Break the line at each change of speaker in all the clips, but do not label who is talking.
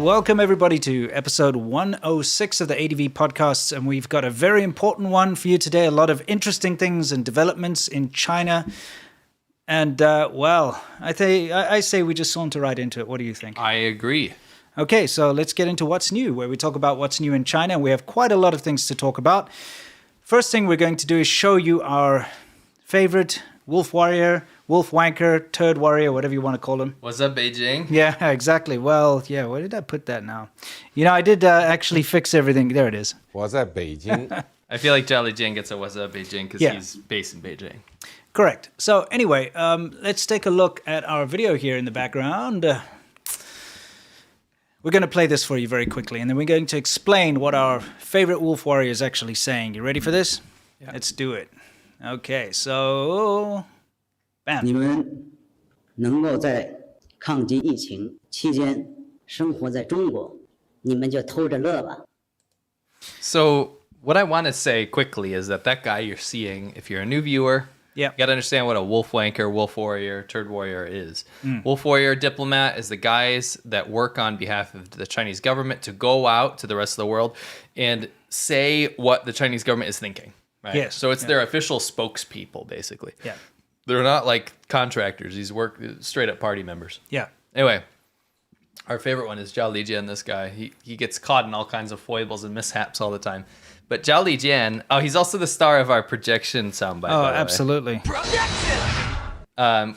welcome everybody to episode 106 of the ADV podcasts, and we've got a very important one for you today. A lot of interesting things and developments in China. And, I say we just saunter right into it. What do you think?
I agree.
Okay, so let's get into what's new, where we talk about what's new in China. We have quite a lot of things to talk about. First thing we're going to do is show you our favorite wolf warrior, wolf wanker, turd warrior, whatever you want to call him.
What's up, Beijing?
Yeah, exactly. Well, yeah, where did I put that now? You know, I did actually fix everything. There it is.
What's up, Beijing?
I feel like Jolly Jian gets a what's up, Beijing, because he's based in Beijing.
Correct. So anyway, let's take a look at our video here in the background. We're going to play this for you very quickly, and then we're going to explain what our favorite wolf warrior is actually saying. You ready for this? Yeah. Let's do it. Okay, so... Bam.
你们能够在抗击疫情期间生活在中国，你们就偷着乐吧。
So what I want to say quickly is that guy you're seeing, if you're a new viewer, you got to understand what a wolf wanker, wolf warrior, turd warrior is. Wolf warrior diplomat is the guys that work on behalf of the Chinese government to go out to the rest of the world and say what the Chinese government is thinking. Right?
Yes.
So it's their official spokespeople, basically.
Yeah.
They're not like contractors. These work straight up party members.
Yeah.
Anyway, our favorite one is Zhao Lijian, this guy. He gets caught in all kinds of foibles and mishaps all the time. But Zhao Lijian, he's also the star of our projection soundbite.
Oh, absolutely.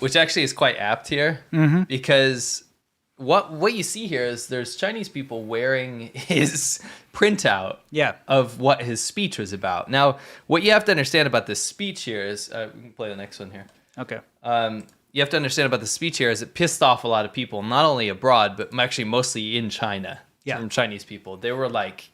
Which actually is quite apt here because what you see here is there's Chinese people wearing his printout of what his speech was about. Now, what you have to understand about this speech here is, we can play the next one here.
Okay.
You have to understand about the speech here is it pissed off a lot of people, not only abroad, but actually mostly in China from Chinese people. They were like,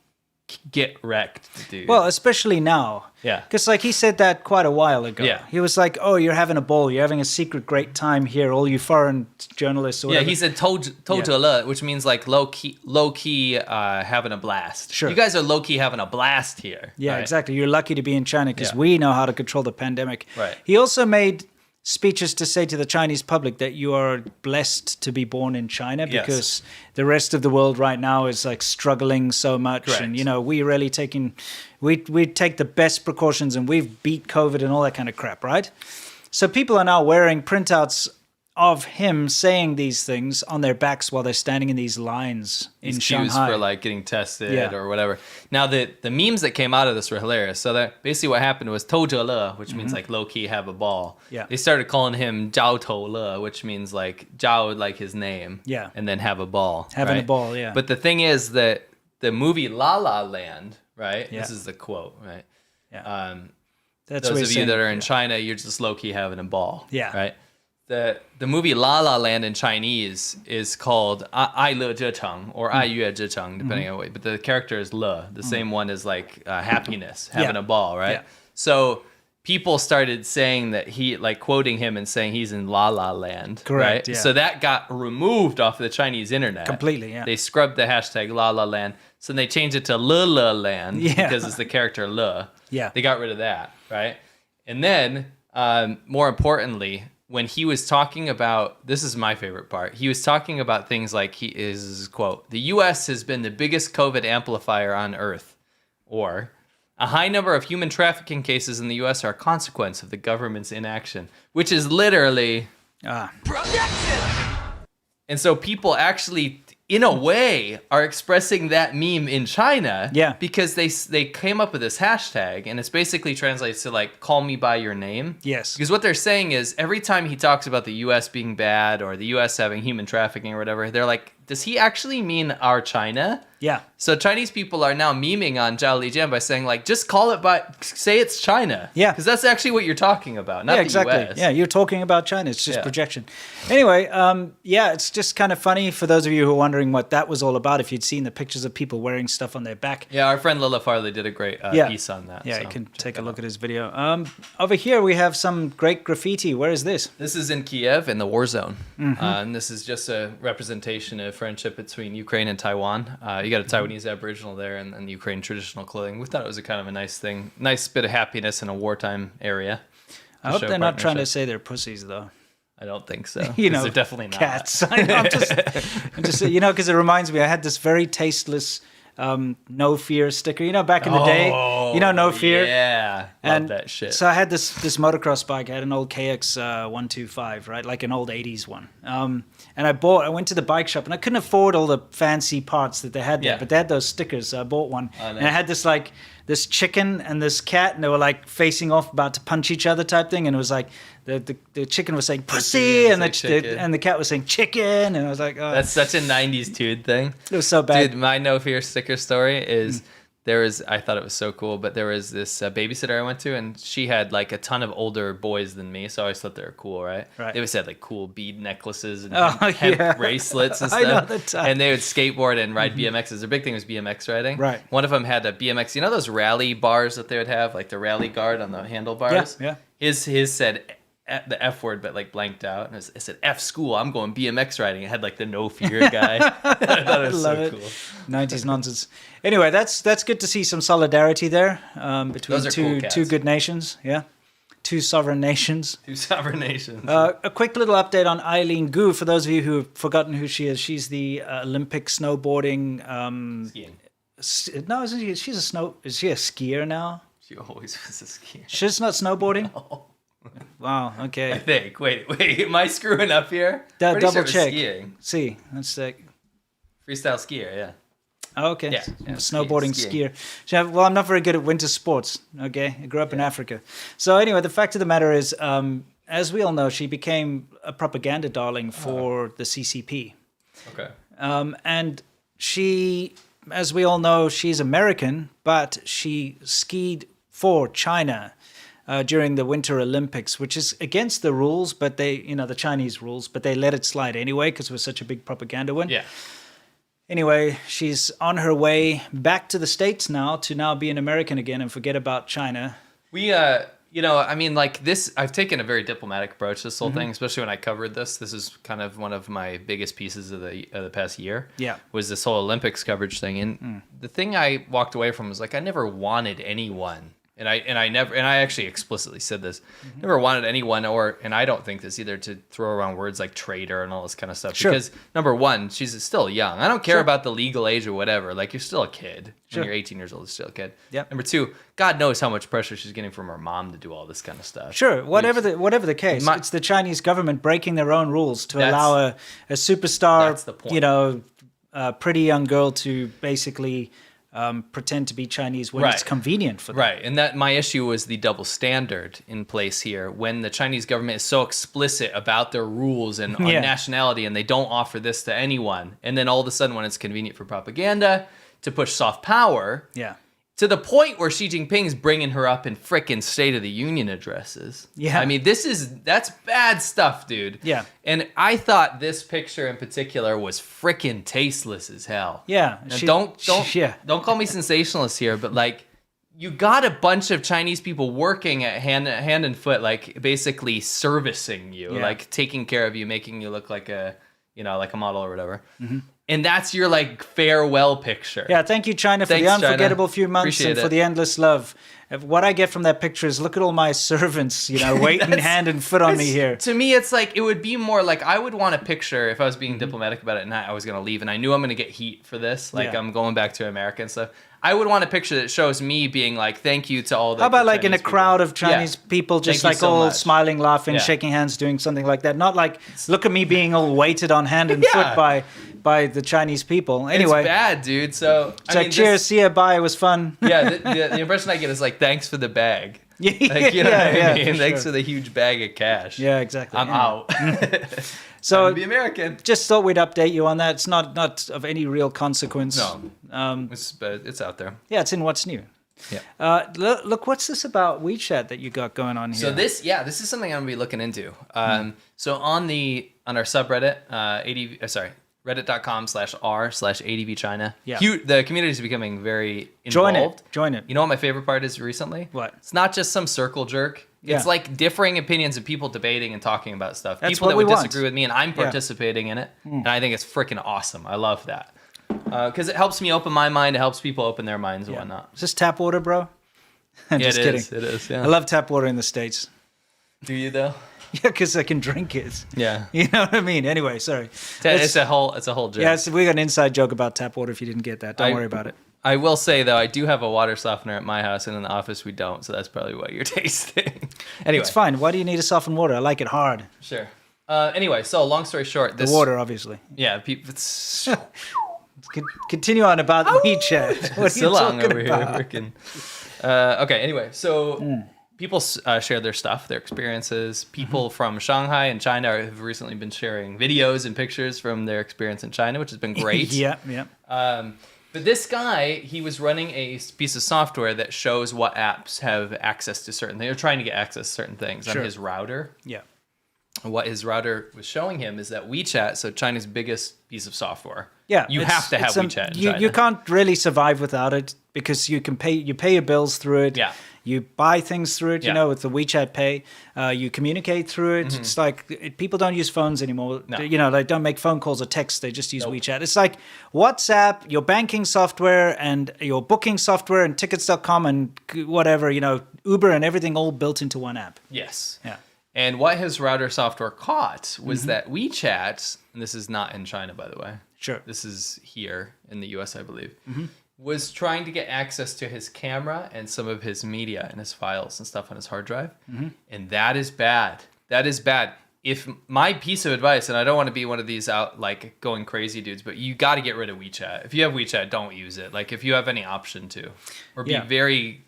get wrecked, dude.
Well, especially now.
Yeah.
Because like he said that quite a while ago.
Yeah.
He was like, oh, you're having a ball. You're having a secret great time here, all you foreign journalists or whatever.
Yeah, he said 偷着乐, which means like low-key having a blast.
Sure.
You guys are low-key having a blast here.
Yeah,
right?
Exactly. You're lucky to be in China because we know how to control the pandemic.
Right.
He also made speeches to say to the Chinese public that you are blessed to be born in China because the rest of the world right now is like struggling so much.
Correct.
And, you know, we take the best precautions and we've beat COVID and all that kind of crap, right? So people are now wearing printouts of him saying these things on their backs while they're standing in these lines in Shanghai.
For like getting tested or whatever. Now the memes that came out of this were hilarious. So that basically what happened was 偷着乐, which means like low key have a ball.
Yeah.
They started calling him 招头乐, which means like Zhao like his name.
Yeah.
And then have a ball.
Having
right?
a ball, yeah.
But the thing is that the movie La La Land, right?
Yeah.
This is the quote, right?
Yeah. That's
Those
what
of
he's
you
saying.
that are in China, you're just low key having a ball.
Yeah.
Right. The movie La La Land in Chinese is called 爱乐之城 or 爱乐之城, depending on what. But the character is le, the same one as like happiness, having a ball, right?
Yeah.
So people started saying that he, like quoting him and saying he's in La La Land.
Correct,
Right?
yeah.
So that got removed off the Chinese internet.
Completely, yeah.
They scrubbed the hashtag La La Land. So they changed it to Le Le Land because it's the character Le.
Yeah.
They got rid of that, right? And then, more importantly, when he was talking about, this is my favorite part, he was talking about things like quote, the U.S. has been the biggest COVID amplifier on Earth, or a high number of human trafficking cases in the U.S. are a consequence of the government's inaction, which is literally protection. And so people actually, in a way, are expressing that meme in China because they came up with this hashtag, and it's basically translates to like, call me by your name.
Yes.
Because what they're saying is every time he talks about the U.S. being bad or the U.S. having human trafficking or whatever, they're like, does he actually mean our China?
Yeah.
So Chinese people are now memeing on Zhao Lijian by saying like, just call it say it's China.
Yeah.
Because that's actually what you're talking about, not the
exactly.
U.S.
Yeah, you're talking about China. It's just projection. Anyway, it's just kind of funny for those of you who are wondering what that was all about, if you'd seen the pictures of people wearing stuff on their back.
Yeah, our friend Lila Farley did a great piece on that.
Yeah,
so
you can take a look at his video. Over here we have some great graffiti. Where is this?
This is in Kiev in the war zone. And this is just a representation of friendship between Ukraine and Taiwan. You got a Taiwanese Aboriginal there and Ukraine traditional clothing. We thought it was a kind of a nice thing. Nice bit of happiness in a wartime area.
I hope they're not trying to say they're pussies, though.
I don't think so.
You know,
they're definitely not.
cats. I know, I'm just you know, because it reminds me, I had this very tasteless no fear sticker. You know, back in the day, you know, no fear.
Yeah, love
And
that shit.
so I had this motocross bike. I had an old KX 125, right, like an old '80s one. And I went to the bike shop, and I couldn't afford all the fancy parts that they had there,
Yeah.
but they had those stickers. So I bought one,
nice.
and I had this chicken and this cat, and they were like facing off, about to punch each other, type thing. And it was like the chicken was saying pussy, and the cat was saying chicken, and I was like, oh.
That's such a 90s dude thing.
It was so bad.
Dude, my no fear sticker story is I thought it was so cool, but there was this babysitter I went to, and she had like a ton of older boys than me, so I always thought they were cool, right?
Right.
They always had like cool bead necklaces and
Oh,
hemp
yeah.
bracelets and
I know
stuff.
the type.
And they would skateboard and ride BMXs. Their big thing was BMX riding.
Right.
One of them had a BMX, you know those rally bars that they would have, like the rally guard on the handlebars?
Yeah.
His said the F word, but like blanked out. And it said F school, I'm going BMX riding. It had like the no fear guy. I thought it was
Love
so
it.
cool.
90s nonsense. Anyway, that's good to see some solidarity there between
Those are cool cats.
two good nations. Yeah, two sovereign nations.
Two sovereign nations.
A quick little update on Eileen Gu. For those of you who have forgotten who she is, she's the Olympic snowboarding.
Skiing.
No, isn't she? She's a snow. Is she a skier now?
She always was a skier.
She's not snowboarding.
Oh.
Wow.
I
Okay.
think. Wait. Am I screwing up here? Pretty
Double
sure it was
check.
Skiing.
See, that's like.
Freestyle skier, yeah.
Oh, okay.
Yeah,
Snowboarding
skiing.
skier. Well, I'm not very good at winter sports. Okay, I grew up in Africa. So anyway, the fact of the matter is, as we all know, she became a propaganda darling for the CCP.
Okay.
And she, as we all know, she's American, but she skied for China during the Winter Olympics, which is against the rules, but the Chinese rules, but they let it slide anyway because it was such a big propaganda win.
Yeah.
Anyway, she's on her way back to the States now to now be an American again and forget about China.
We, I mean, like this, I've taken a very diplomatic approach to this whole thing, especially when I covered this. This is kind of one of my biggest pieces of the past year.
Yeah.
Was this whole Olympics coverage thing. And the thing I walked away from was like, I never wanted anyone. And I actually explicitly said this. Never wanted anyone, and I don't think this either, to throw around words like traitor and all this kind of stuff.
Sure.
Because number one, she's still young. I don't care about the legal age or whatever. Like, you're still a kid.
Sure.
When you're 18 years old, you're still a kid.
Yep.
Number two, God knows how much pressure she's getting from her mom to do all this kind of stuff.
Sure, whatever the case, it's the Chinese government breaking their own rules to allow a superstar,
That's the point.
Pretty young girl to basically pretend to be Chinese when it's convenient for them.
Right, and that my issue was the double standard in place here. When the Chinese government is so explicit about their rules and on nationality, and they don't offer this to anyone, and then all of a sudden when it's convenient for propaganda to push soft power, to the point where Xi Jinping's bringing her up in frickin' State of the Union addresses.
Yeah.
I mean, that's bad stuff, dude.
Yeah.
And I thought this picture in particular was frickin' tasteless as hell.
Yeah.
Now, don't call me sensationalist here, but like, you got a bunch of Chinese people working at hand and foot, like basically servicing you, like taking care of you, making you look like a model or whatever. Mm-hmm. And that's your like farewell picture.
Yeah, thank you, China, for the unforgettable few months and for the endless love. What I get from that picture is, look at all my servants, waiting hand and foot on me here.
To me, it's like, it would be more like, I would want a picture if I was being diplomatic about it and I was going to leave and I knew I'm going to get heat for this. Like, I'm going back to America and stuff. I would want a picture that shows me being like, thank you to all the
How about like
Chinese
in a crowd of Chinese people, just like all smiling, laughing, shaking hands, doing something like that. Not like, look at me being all weighted on hand and foot by the Chinese people. Anyway.
It's bad, dude. So,
it's like, cheers, see ya, bye, it was fun.
Yeah, the impression I get is like, thanks for the bag.
Like,
what I mean? Thanks for the huge bag of cash.
Yeah, exactly.
I'm out.
So,
I'm be American.
Just thought we'd update you on that. It's not of any real consequence.
No. It's out there.
Yeah, it's in What's New.
Yeah.
Look, what's this about WeChat that you got going on here?
So this is something I'm gonna be looking into. So on our subreddit, reddit.com/r/ADVChina.
Yeah.
The community is becoming very involved.
Join it.
You know what my favorite part is recently?
What?
It's not just some circle jerk.
Yeah.
It's like differing opinions of people debating and talking about stuff.
That's
people
what
that
we
would
want.
disagree with me, and I'm participating in it. And I think it's freaking awesome. I love that. Because it helps me open my mind. It helps people open their minds and whatnot.
Is this tap water, bro? I'm just kidding.
It is, yeah.
I love tap water in the States.
Do you, though?
Yeah, because I can drink it.
Yeah.
You know what I mean? Anyway, sorry.
It's a whole joke.
Yeah, we got an inside joke about tap water if you didn't get that. Don't worry about it.
I will say, though, I do have a water softener at my house, and in the office we don't, so that's probably what you're tasting. Anyway.
It's fine. Why do you need to soften water? I like it hard.
Sure. Anyway, so long story short.
The water, obviously.
Yeah. It's
Continue on about WeChat. What are you talking
over
about?
here. Okay, anyway, so people share their stuff, their experiences. People from Shanghai and China have recently been sharing videos and pictures from their experience in China, which has been great.
Yeah.
But this guy, he was running a piece of software that shows what apps have access to certain things. They're trying to get access to certain things on his router.
Yeah.
And what his router was showing him is that WeChat, so China's biggest piece of software.
Yeah,
you have to have WeChat in China.
You can't really survive without it because you pay your bills through it.
Yeah.
You buy things through it, with the WeChat Pay. You communicate through it. It's like people don't use phones anymore.
No.
They don't make phone calls or text. They just use WeChat. It's like WhatsApp, your banking software, and your booking software, and tickets.com, and whatever, Uber and everything all built into one app.
Yes.
Yeah.
And what his router software caught was that WeChat, and this is not in China, by the way.
Sure.
This is here in the US, I believe. Was trying to get access to his camera and some of his media and his files and stuff on his hard drive. And that is bad. That is bad. If my piece of advice, and I don't want to be one of these out like going crazy dudes, but you got to get rid of WeChat. If you have WeChat, don't use it. Like if you have any option to, or be very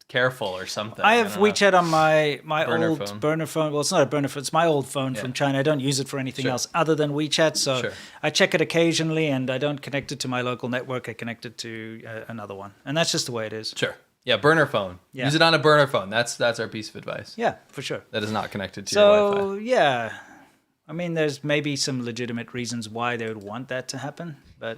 careful or something.
I have WeChat on my
Burner
old
phone.
burner phone. Well, it's not a burner phone. It's my old phone from China. I don't use it for anything else other than WeChat. So I check it occasionally, and I don't connect it to my local network. I connect it to another one, and that's just the way it is.
Sure. Yeah, burner phone.
Yeah.
Use it on a burner phone. That's our piece of advice.
Yeah, for sure.
That is not connected to your Wi-Fi.
So yeah, I mean, there's maybe some legitimate reasons why they would want that to happen, but.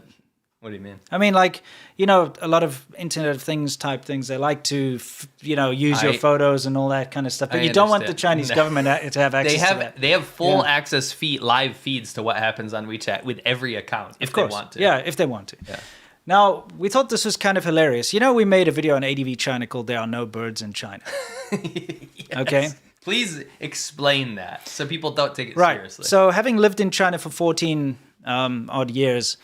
What do you mean?
I mean, like, a lot of Internet of Things type things, they like to, use your photos and all that kind of stuff. But you don't want the Chinese government to have access to that.
They have full access live feeds to what happens on WeChat with every account if they want to.
Yeah, if they want to.
Yeah.
Now, we thought this was kind of hilarious. We made a video on ADVChina called There Are No Birds in China.
Yes.
Okay?
Please explain that so people don't take it
Right.
seriously.
So having lived in China for 14 odd years,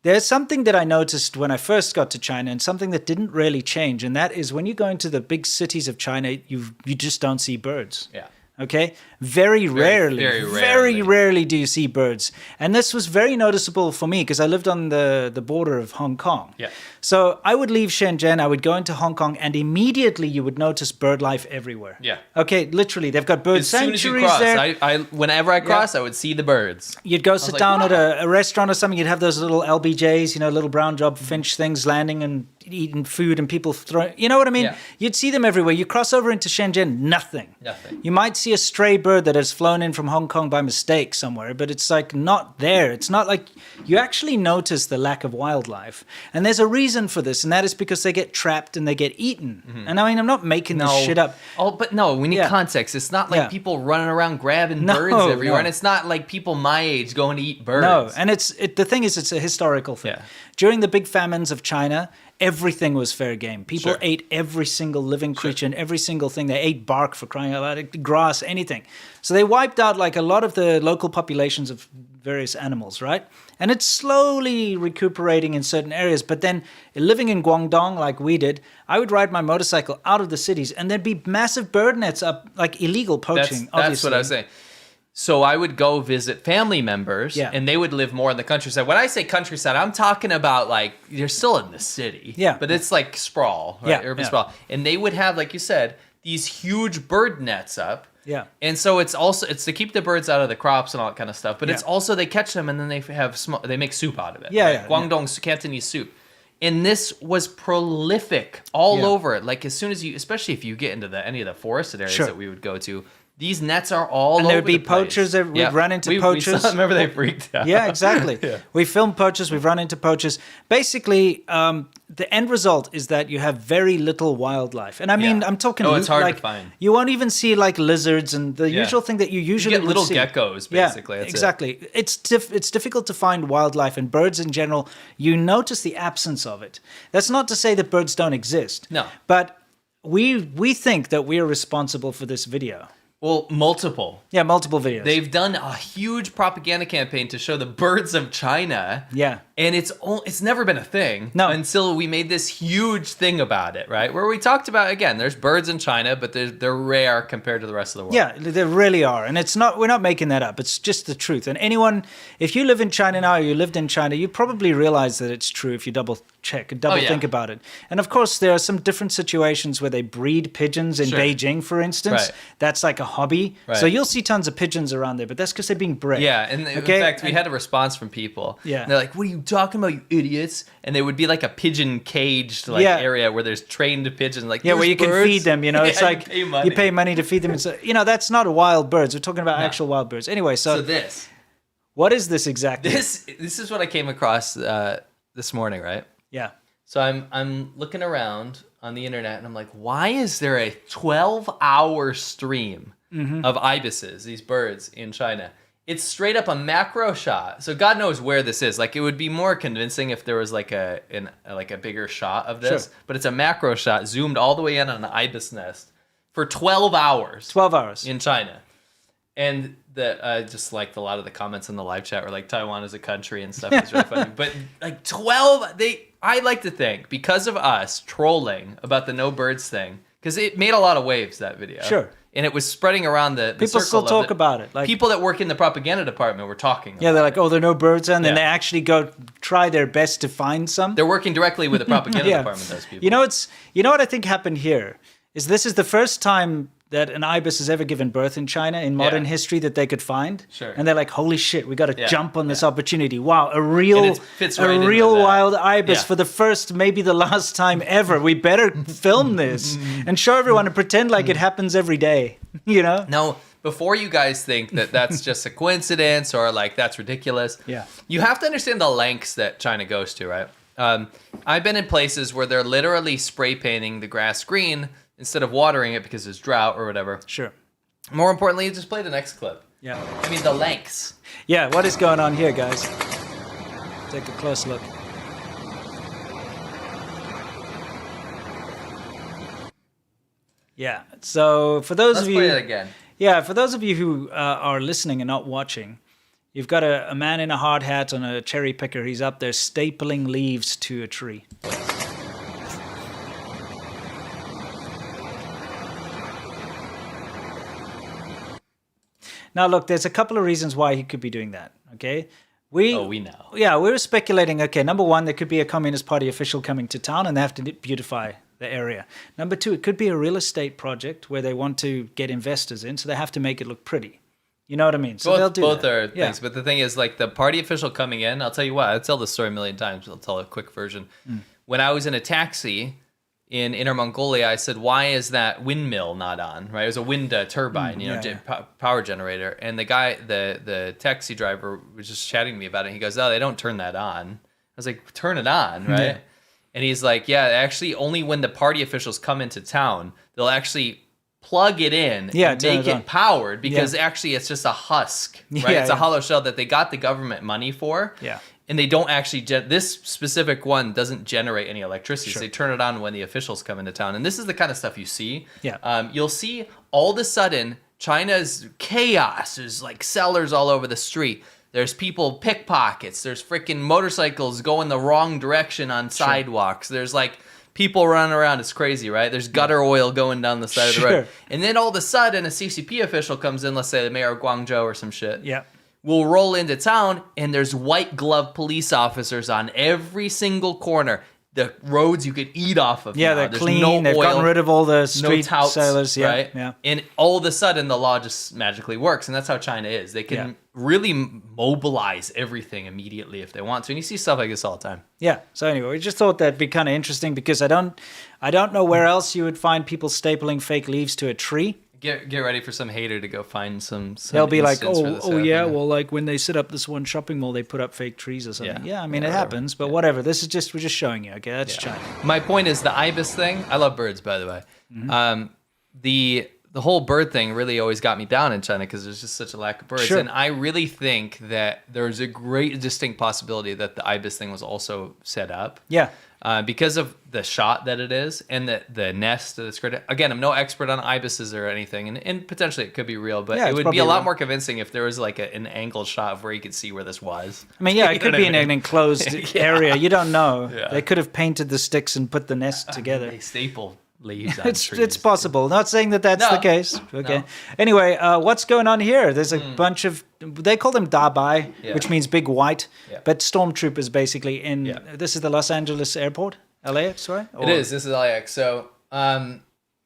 there's something that I noticed when I first got to China and something that didn't really change, and that is when you go into the big cities of China, you just don't see birds.
Yeah.
Okay? Very rarely do you see birds. And this was very noticeable for me because I lived on the border of Hong Kong.
Yeah.
So I would leave Shenzhen, I would go into Hong Kong, and immediately you would notice bird life everywhere.
Yeah.
Okay, literally. They've got bird
As soon
sanctuaries
as you cross,
there.
whenever I cross, I would see the birds.
You'd go sit down at a restaurant or something. You'd have those little LBJs, little brown job finch things landing and eating food and people throwing, you know what I mean?
Yeah.
You'd see them everywhere. You cross over into Shenzhen, nothing.
Nothing.
You might see a stray bird that has flown in from Hong Kong by mistake somewhere, but it's like not there. It's not like you actually notice the lack of wildlife. And there's a reason for this, and that is because they get trapped and they get eaten. And I mean, I'm not making this shit up.
Oh, but no, we need context. It's not like people running around grabbing birds everywhere. And it's not like people my age going to eat birds.
No, and the thing is, it's a historical thing.
Yeah.
During the big famines of China, everything was fair game. People ate every single living creature and every single thing. They ate bark, for crying out loud, grass, anything. So they wiped out like a lot of the local populations of various animals, right? And it's slowly recuperating in certain areas. But then living in Guangdong like we did, I would ride my motorcycle out of the cities and there'd be massive bird nets up, like illegal poaching, obviously.
That's what I was saying. So I would go visit family members, and they would live more in the countryside. When I say countryside, I'm talking about like you're still in the city, but it's like sprawl, right? Urban sprawl. And they would have, like you said, these huge bird nets up.
Yeah.
And so it's to keep the birds out of the crops and all that kind of stuff. But it's also they catch them and then they make soup out of it.
Yeah,
Guangdong Cantonese soup. And this was prolific all over it. Like as soon as especially if you get into any of the forested areas that we would go to. These nets are all over the place.
And there'd be poachers. We'd run into poachers.
Remember they freaked out.
Yeah, exactly. We filmed poachers. We've run into poachers. Basically, the end result is that you have very little wildlife. And I mean, I'm talking
it's hard
like,
to find.
You won't even see like lizards and the usual thing that you usually
get little
see.
geckos, basically.
Yeah, exactly. It's difficult to find wildlife and birds in general. You notice the absence of it. That's not to say that birds don't exist.
No.
But we think that we are responsible for this video.
Well, multiple.
Yeah, multiple videos.
They've done a huge propaganda campaign to show the birds of China.
Yeah.
And it's never been a thing
No.
until we made this huge thing about it, right? Where we talked about, again, there's birds in China, but they're rare compared to the rest of the world.
Yeah, they really are. And we're not making that up. It's just the truth. And anyone, if you live in China now or you lived in China, you probably realize that it's true if you double check and think about it. And of course, there are some different situations where they breed pigeons in Beijing, for instance.
Right.
That's like a hobby.
Right.
So you'll see tons of pigeons around there, but that's because they're being bred.
Yeah, and in fact, we had a response from people.
Yeah.
And they're like, what are you talking about, you idiots? And they would be like a pigeon caged area where there's trained pigeons. Like,
yeah, where you can feed them, it's like
you
pay money to feed them. It's, that's not wild birds. We're talking about actual wild birds. Anyway, so what is this exactly?
This is what I came across this morning, right?
Yeah.
So I'm looking around on the internet and I'm like, why is there a 12-hour stream of ibises, these birds in China? It's straight up a macro shot. So God knows where this is. Like, it would be more convincing if there was like a bigger shot of this.
Sure.
But it's a macro shot zoomed all the way in on an ibis nest for 12 hours.
12 hours.
In China. And just like a lot of the comments in the live chat were like, Taiwan is a country and stuff. It's really funny. But like 12, I like to think, because of us trolling about the no birds thing, because it made a lot of waves, that video.
Sure.
And it was spreading around the
people still talk about it. Like,
people that work in the propaganda department were talking about
they're like, oh, there are no birds, and then they actually go try their best to find some.
They're working directly with the propaganda department, those people.
You know what I think happened here is this is the first time that an ibis has ever given birth in China in modern history that they could find.
Sure.
And they're like, holy shit, we got to jump on this opportunity. Wow, a real
right
wild ibis for the first, maybe the last time ever. We better film this and show everyone and pretend like it happens every day,
Now, before you guys think that that's just a coincidence or like that's ridiculous, you have to understand the lengths that China goes to, right? I've been in places where they're literally spray painting the grass green instead of watering it because there's drought or whatever.
Sure.
More importantly, just play the next clip.
Yeah.
I mean, the lengths.
Yeah, what is going on here, guys? Take a close look. Yeah, so for those of you...
Let's play it again.
Yeah, for those of you who are listening and not watching, you've got a man in a hard hat on a cherry picker. He's up there stapling leaves to a tree. Now, look, there's a couple of reasons why he could be doing that, okay? We
know.
Yeah, we were speculating, okay, number one, there could be a Communist Party official coming to town and they have to beautify the area. Number two, it could be a real estate project where they want to get investors in, so they have to make it look pretty. You know what I mean? So they'll do
both
that.
are things, but the thing is, like, the party official coming in, I'll tell you what, I'll tell the story a million times, I'll tell a quick version. When I was in a taxi in Inner Mongolia, I said, why is that windmill not on, right? It was a wind turbine, power generator. And the guy, the taxi driver was just chatting to me about it. He goes, oh, they don't turn that on. I was like, turn it on, right? Yeah. And he's like, yeah, actually only when the party officials come into town, they'll actually plug it in and make it powered because actually it's just a husk, right? It's a hollow shell that they got the government money for. Yeah. And they don't actually, this specific one doesn't generate any electricity. Sure. So they turn it on when the officials come into town. And this is the kind of stuff you see. Yeah. You'll see all of a sudden, China's chaos. There's like sellers all over the street. There's people pickpockets. There's freaking motorcycles going the wrong direction on sidewalks. There's like people running around. It's crazy, right? There's gutter oil going down the side of the road. And then all of a sudden, a CCP official comes in, let's say the mayor of Guangzhou or some shit. Yeah. We'll roll into town, and there's white glove police officers on every single corner. The roads you could eat off of.
Yeah,
now.
they're clean. They've gotten rid of all the street sailors. Yeah,
right? Yeah. And all of a sudden, the law just magically works, and that's how China is. They can really mobilize everything immediately if they want to. And you see stuff like this all the time.
Yeah. So anyway, we just thought that'd be kind of interesting because I don't know where else you would find people stapling fake leaves to a tree.
Get ready for some hater to go find some
they'll be like, well, like when they set up this one shopping mall, they put up fake trees or something. Yeah, I mean, it happens, but whatever. This is just, we're just showing you, okay? That's China.
My point is the ibis thing. I love birds, by the way. Mm-hmm. The whole bird thing really always got me down in China because there's just such a lack of birds. Sure. And I really think that there's a great distinct possibility that the ibis thing was also set up. Yeah. because of the shot that it is and the nest that it's created. Again, I'm no expert on ibises or anything, and potentially it could be real, but it would be a lot more convincing if there was like an angled shot of where you could see where this was.
I mean, yeah, it could be in an enclosed area. You don't know.
Yeah.
They could have painted the sticks and put the nest together.
They staple leaves on trees.
It's possible. Not saying that that's the case. Okay.
No.
Anyway, what's going on here? There's a bunch of, they call them dabai, which means big white, but stormtroopers basically in, this is the Los Angeles airport, LAX, right?
It is. This is LAX. So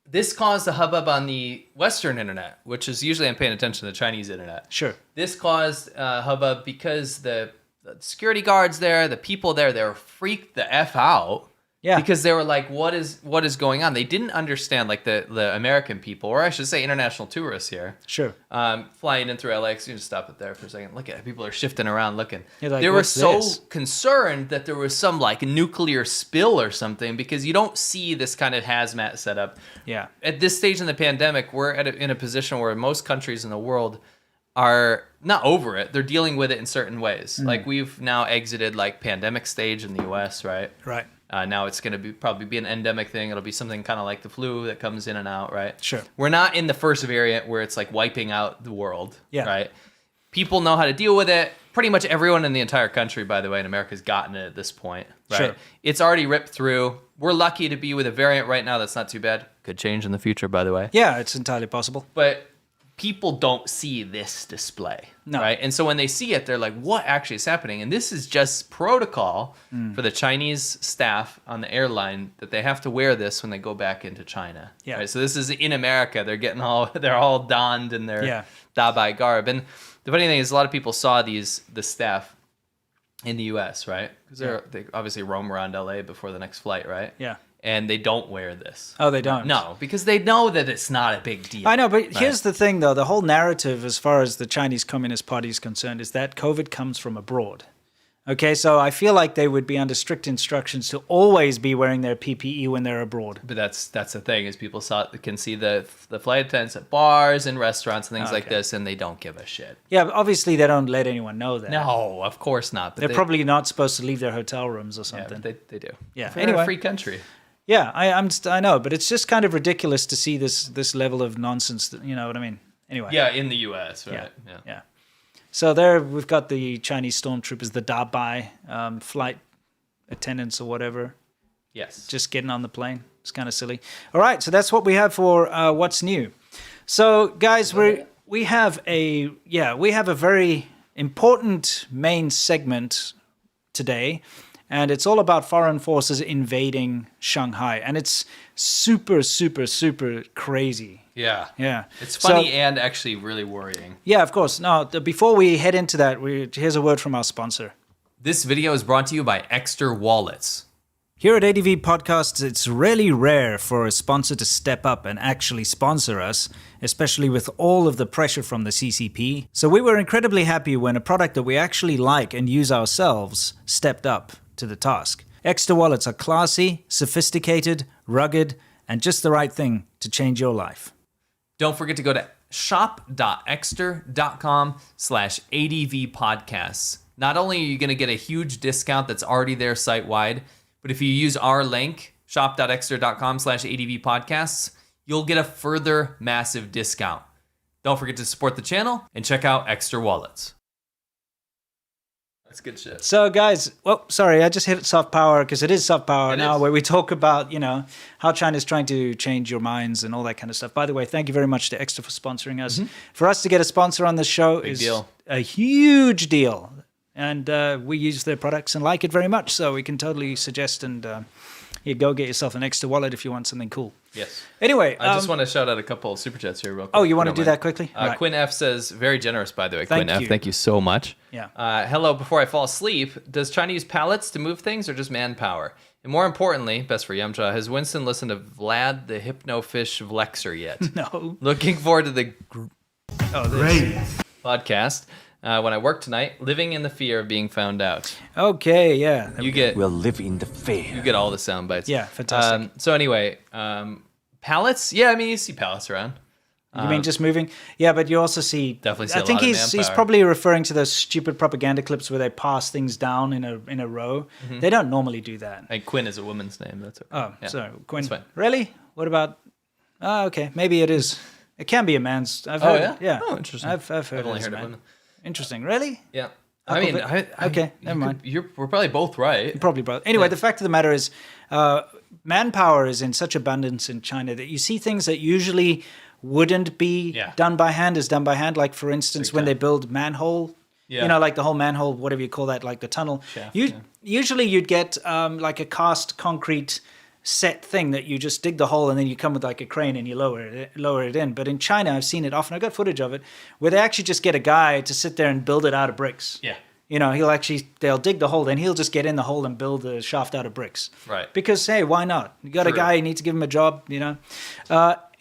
this caused a hubbub on the Western internet, which is usually I'm paying attention to the Chinese internet.
Sure.
This caused a hubbub because the security guards there, the people there, they were freaked the F out.
Yeah.
Because they were like, what is going on? They didn't understand, like the American people, or I should say international tourists here.
Sure.
Flying in through LAX. You just stop it there for a second. Look at it. People are shifting around looking.
Like,
they were so concerned that there was some like nuclear spill or something because you don't see this kind of hazmat setup.
Yeah.
At this stage in the pandemic, we're in a position where most countries in the world are not over it. They're dealing with it in certain ways. Like we've now exited like pandemic stage in the US, right?
Right.
Now it's going to probably be an endemic thing. It'll be something kind of like the flu that comes in and out, right?
Sure.
We're not in the first variant where it's like wiping out the world,
Yeah.
right? People know how to deal with it. Pretty much everyone in the entire country, by the way, in America has gotten it at this point, right?
Sure.
It's already ripped through. We're lucky to be with a variant right now that's not too bad. Could change in the future, by the way.
Yeah, it's entirely possible.
But people don't see this display, right? And so when they see it, they're like, what actually is happening? And this is just protocol for the Chinese staff on the airline that they have to wear this when they go back into China.
Yeah.
Right? So this is in America. They're all donned in their dabai garb. And the funny thing is a lot of people saw the staff in the US, right? Because they obviously roam around LA before the next flight, right?
Yeah.
And they don't wear this.
Oh, they don't?
No, because they know that it's not a big deal.
I know, but here's the thing, though. The whole narrative, as far as the Chinese Communist Party is concerned, is that COVID comes from abroad. Okay, so I feel like they would be under strict instructions to always be wearing their PPE when they're abroad.
But that's the thing, is people can see the flight attendants at bars and restaurants and things like this, and they don't give a shit.
Yeah, but obviously they don't let anyone know that.
No, of course not. But
They're probably not supposed to leave their hotel rooms or something.
Yeah, they do.
Yeah.
We're in a free country.
Yeah, I know, but it's just kind of ridiculous to see this level of nonsense. You know what I mean? Anyway.
Yeah, in the U.S., right?
Yeah. So there we've got the Chinese stormtroopers, the dabai, flight attendants or whatever.
Yes.
Just getting on the plane. It's kind of silly. All right, so that's what we have for what's new. So guys, we have a very important main segment today. And it's all about foreign forces invading Shanghai. And it's super, super, super crazy.
Yeah.
Yeah.
It's funny and actually really worrying.
Yeah, of course. Now, before we head into that, here's a word from our sponsor.
This video is brought to you by Extra Wallets.
Here at ADV Podcasts, it's really rare for a sponsor to step up and actually sponsor us, especially with all of the pressure from the CCP. So we were incredibly happy when a product that we actually like and use ourselves stepped up to the task. Extra wallets are classy, sophisticated, rugged, and just the right thing to change your life.
Don't forget to go to shop.extra.com/ADVpodcasts. Not only are you going to get a huge discount that's already there site-wide, but if you use our link, shop.extra.com/ADVpodcasts, you'll get a further massive discount. Don't forget to support the channel and check out Extra Wallets. That's good shit.
So guys, I just hit soft power because it is soft power now where we talk about, how China's trying to change your minds and all that kind of stuff. By the way, thank you very much to Extra for sponsoring us. For us to get a sponsor on this show is a huge deal. And we use their products and like it very much. So we can totally suggest and you go get yourself an Extra wallet if you want something cool.
Yes.
Anyway,
I just want to shout out a couple of super chats here real quick.
Oh, you want to do that quickly?
Right. Quinn F says, very generous, by the way. Quinn F, thank you so much.
Yeah.
Hello, before I fall asleep, does China use pallets to move things or just manpower? And more importantly, best for Yamcha, has Winston listened to Vlad the Hypnofish Vlexer yet?
No.
Looking forward to the great podcast. When I work tonight, living in the fear of being found out.
Okay, yeah.
We'll live in the fear. You get all the sound bites.
Yeah, fantastic.
So anyway, pallets. Yeah, I mean, you see pallets around.
You mean just moving? Yeah, but you also see.
Definitely see
I
a
think
lot of
he's
manpower.
probably referring to those stupid propaganda clips where they pass things down in a row. They don't normally do that.
And Quinn is a woman's name. That's okay.
Oh,
Yeah.
so Quinn.
That's fine.
Really? What about? Oh, okay. Maybe it is. It can be a man's. I've
Oh,
heard.
yeah?
Yeah.
Oh, interesting.
I've heard.
I've only
it as
heard
a
of
man.
women.
Interesting. Really?
Yeah. I mean,
Okay, never mind.
We're probably both right.
Probably, brother. Anyway, the fact of the matter is, manpower is in such abundance in China that you see things that usually wouldn't be done by hand is done by hand. Like, for instance, when they build manhole, you know, like the whole manhole, whatever you call that, like the tunnel.
Shaft,
Usually you'd get like a cast concrete set thing that you just dig the hole and then you come with like a crane and you lower it in. But in China, I've seen it often. I got footage of it where they actually just get a guy to sit there and build it out of bricks.
Yeah.
You know, they'll dig the hole, then he'll just get in the hole and build the shaft out of bricks.
Right.
Because, hey, why not? You got a guy, you need to give him a job, you know.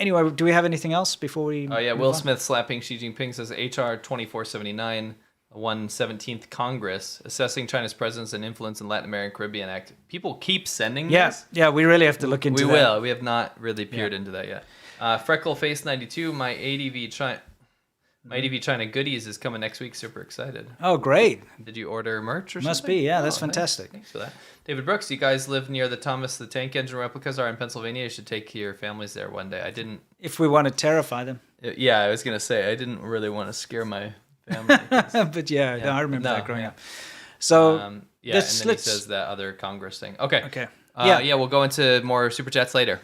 Anyway, do we have anything else before we
Oh, yeah.
move
Will
on?
Smith slapping Xi Jinping says HR 2479, 117th Congress, assessing China's presence and influence in Latin American Caribbean Act. People keep sending this.
Yeah, we really have to look into
We
that.
will. We have not really peered into that yet. Freckleface92, my ADV China goodies is coming next week. Super excited.
Oh, great.
Did you order merch or something?
Must be, yeah, that's
nice.
fantastic.
Thanks for that. David Brooks, you guys live near the Thomas the Tank Engine replicas are in Pennsylvania. You should take your families there one day. I didn't.
If we want to terrify them.
Yeah, I was going to say, I didn't really want to scare my family.
But yeah, no, I remember that growing
yeah.
up. So,
Yeah, and then
let's-
he says that other Congress thing. Okay.
Okay.
Yeah, we'll go into more Super Chats later.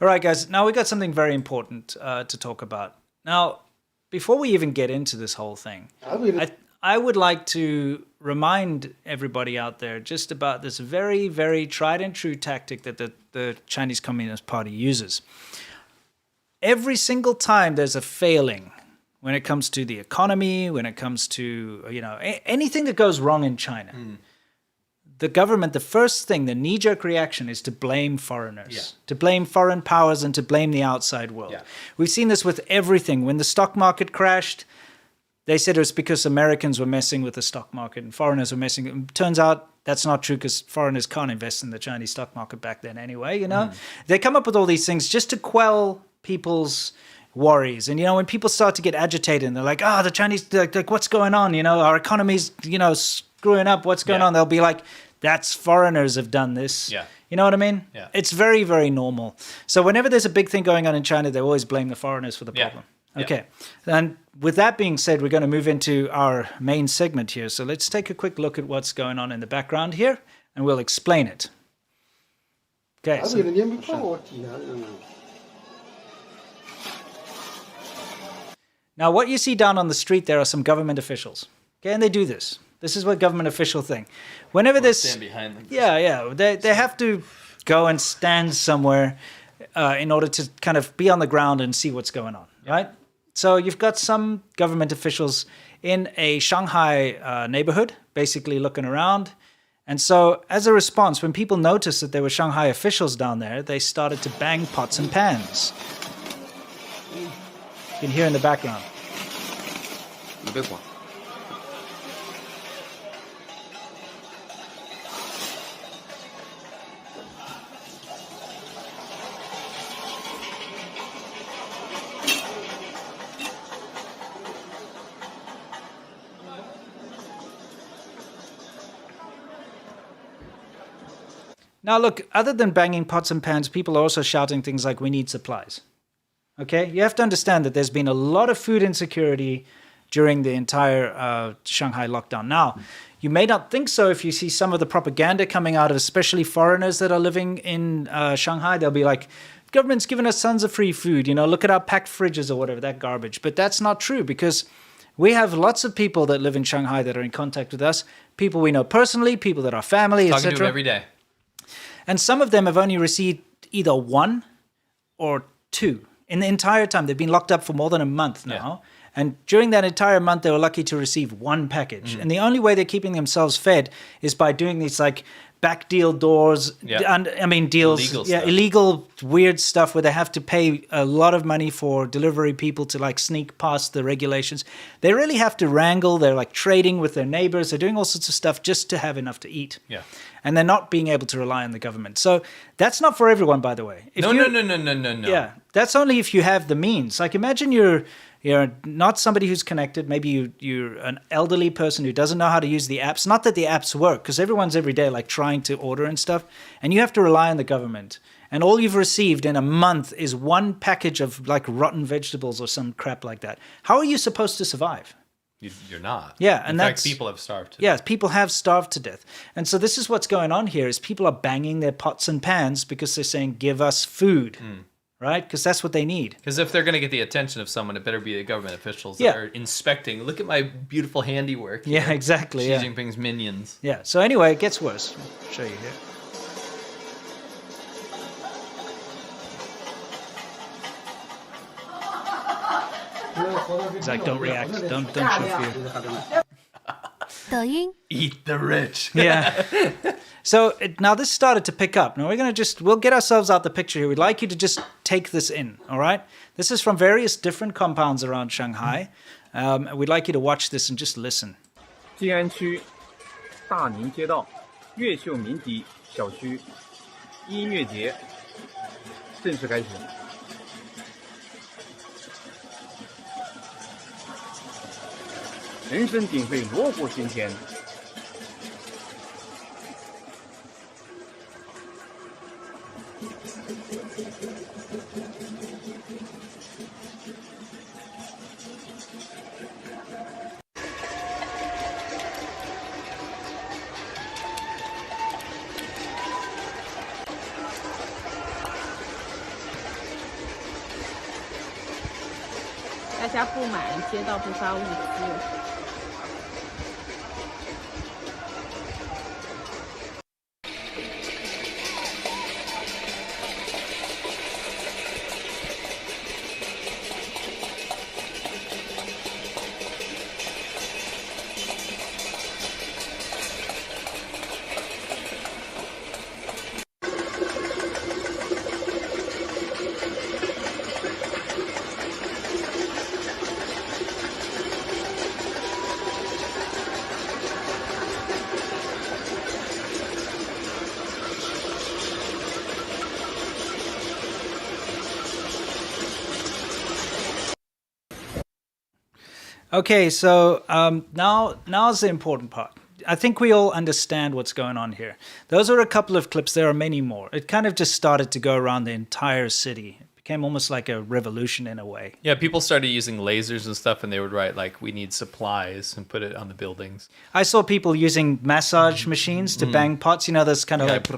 all right, guys, now we got something very important to talk about. Now, before we even get into this whole thing, I would like to remind everybody out there just about this very, very tried and true tactic that the Chinese Communist Party uses. Every single time there's a failing when it comes to the economy, when it comes to, you know, anything that goes wrong in China, the government, the first thing, the knee-jerk reaction is to blame foreigners, to blame foreign powers and to blame the outside world.
Yeah.
We've seen this with everything. When the stock market crashed, they said it was because Americans were messing with the stock market and foreigners were messing. It turns out that's not true because foreigners can't invest in the Chinese stock market back then anyway, you know. They come up with all these things just to quell people's worries. And, you know, when people start to get agitated and they're like, the Chinese, like what's going on? You know, our economy's, you know, screwing up. What's going on? They'll be like, that's foreigners have done this.
Yeah.
You know what I mean?
Yeah.
It's very, very normal. So whenever there's a big thing going on in China, they always blame the foreigners for the problem.
Yeah.
Okay. And with that being said, we're going to move into our main segment here. So let's take a quick look at what's going on in the background here, and we'll explain it. Okay. So, now, what you see down on the street there are some government officials. Okay, and they do this. This is what government official thing. Whenever there's
Stand behind them.
yeah, they have to go and stand somewhere in order to kind of be on the ground and see what's going on, right? So you've got some government officials in a Shanghai neighborhood, basically looking around. And so as a response, when people noticed that there were Shanghai officials down there, they started to bang pots and pans. You can hear in the background. Now, look, other than banging pots and pans, people are also shouting things like, we need supplies. Okay? You have to understand that there's been a lot of food insecurity during the entire Shanghai lockdown. Now, you may not think so if you see some of the propaganda coming out of especially foreigners that are living in Shanghai. They'll be like, government's giving us tons of free food. You know, look at our packed fridges or whatever, that garbage. But that's not true because we have lots of people that live in Shanghai that are in contact with us, people we know personally, people that are family,
Talking to
etc.
him every day.
And some of them have only received either one or two in the entire time. They've been locked up for more than a month now. And during that entire month, they were lucky to receive one package. And the only way they're keeping themselves fed is by doing these like back deal doors. And I mean, deals.
Illegal stuff.
Illegal, weird stuff where they have to pay a lot of money for delivery people to like sneak past the regulations. They really have to wrangle. They're like trading with their neighbors. They're doing all sorts of stuff just to have enough to eat.
Yeah.
And they're not being able to rely on the government. So that's not for everyone, by the way.
No.
Yeah. that's only if you have the means. Like imagine you're not somebody who's connected. Maybe you're an elderly person who doesn't know how to use the apps. Not that the apps work, because everyone's every day like trying to order and stuff. And you have to rely on the government. And all you've received in a month is one package of like rotten vegetables or some crap like that. How are you supposed to survive?
You're not.
Yeah, and
in fact, people have starved to death.
Yeah, people have starved to death. And so this is what's going on here is people are banging their pots and pans because they're saying, give us food. Right? Because that's what they need.
Because if they're going to get the attention of someone, it better be the government officials that are inspecting. Look at my beautiful handiwork.
Yeah, exactly.
Xi Jinping's minions.
Yeah. So anyway, it gets worse. I'll show you here. He's like, don't react. Don't show fear.
Eat the rich.
Yeah. So now this started to pick up. Now we'll get ourselves out the picture here. We'd like you to just take this in, all right? This is from various different compounds around Shanghai. We'd like you to watch this and just listen.
静安区大宁街道越秀民邸小区音乐节正式开始。人声鼎沸，锣鼓喧天。
大家不满街道不发物资。
Okay, so now's the important part. I think we all understand what's going on here. Those are a couple of clips. There are many more. It kind of just started to go around the entire city. It became almost like a revolution in a way.
Yeah, people started using lasers and stuff, and they would write, like, we need supplies, and put it on the buildings.
I saw people using massage machines to bang pots. You know, those kind of like...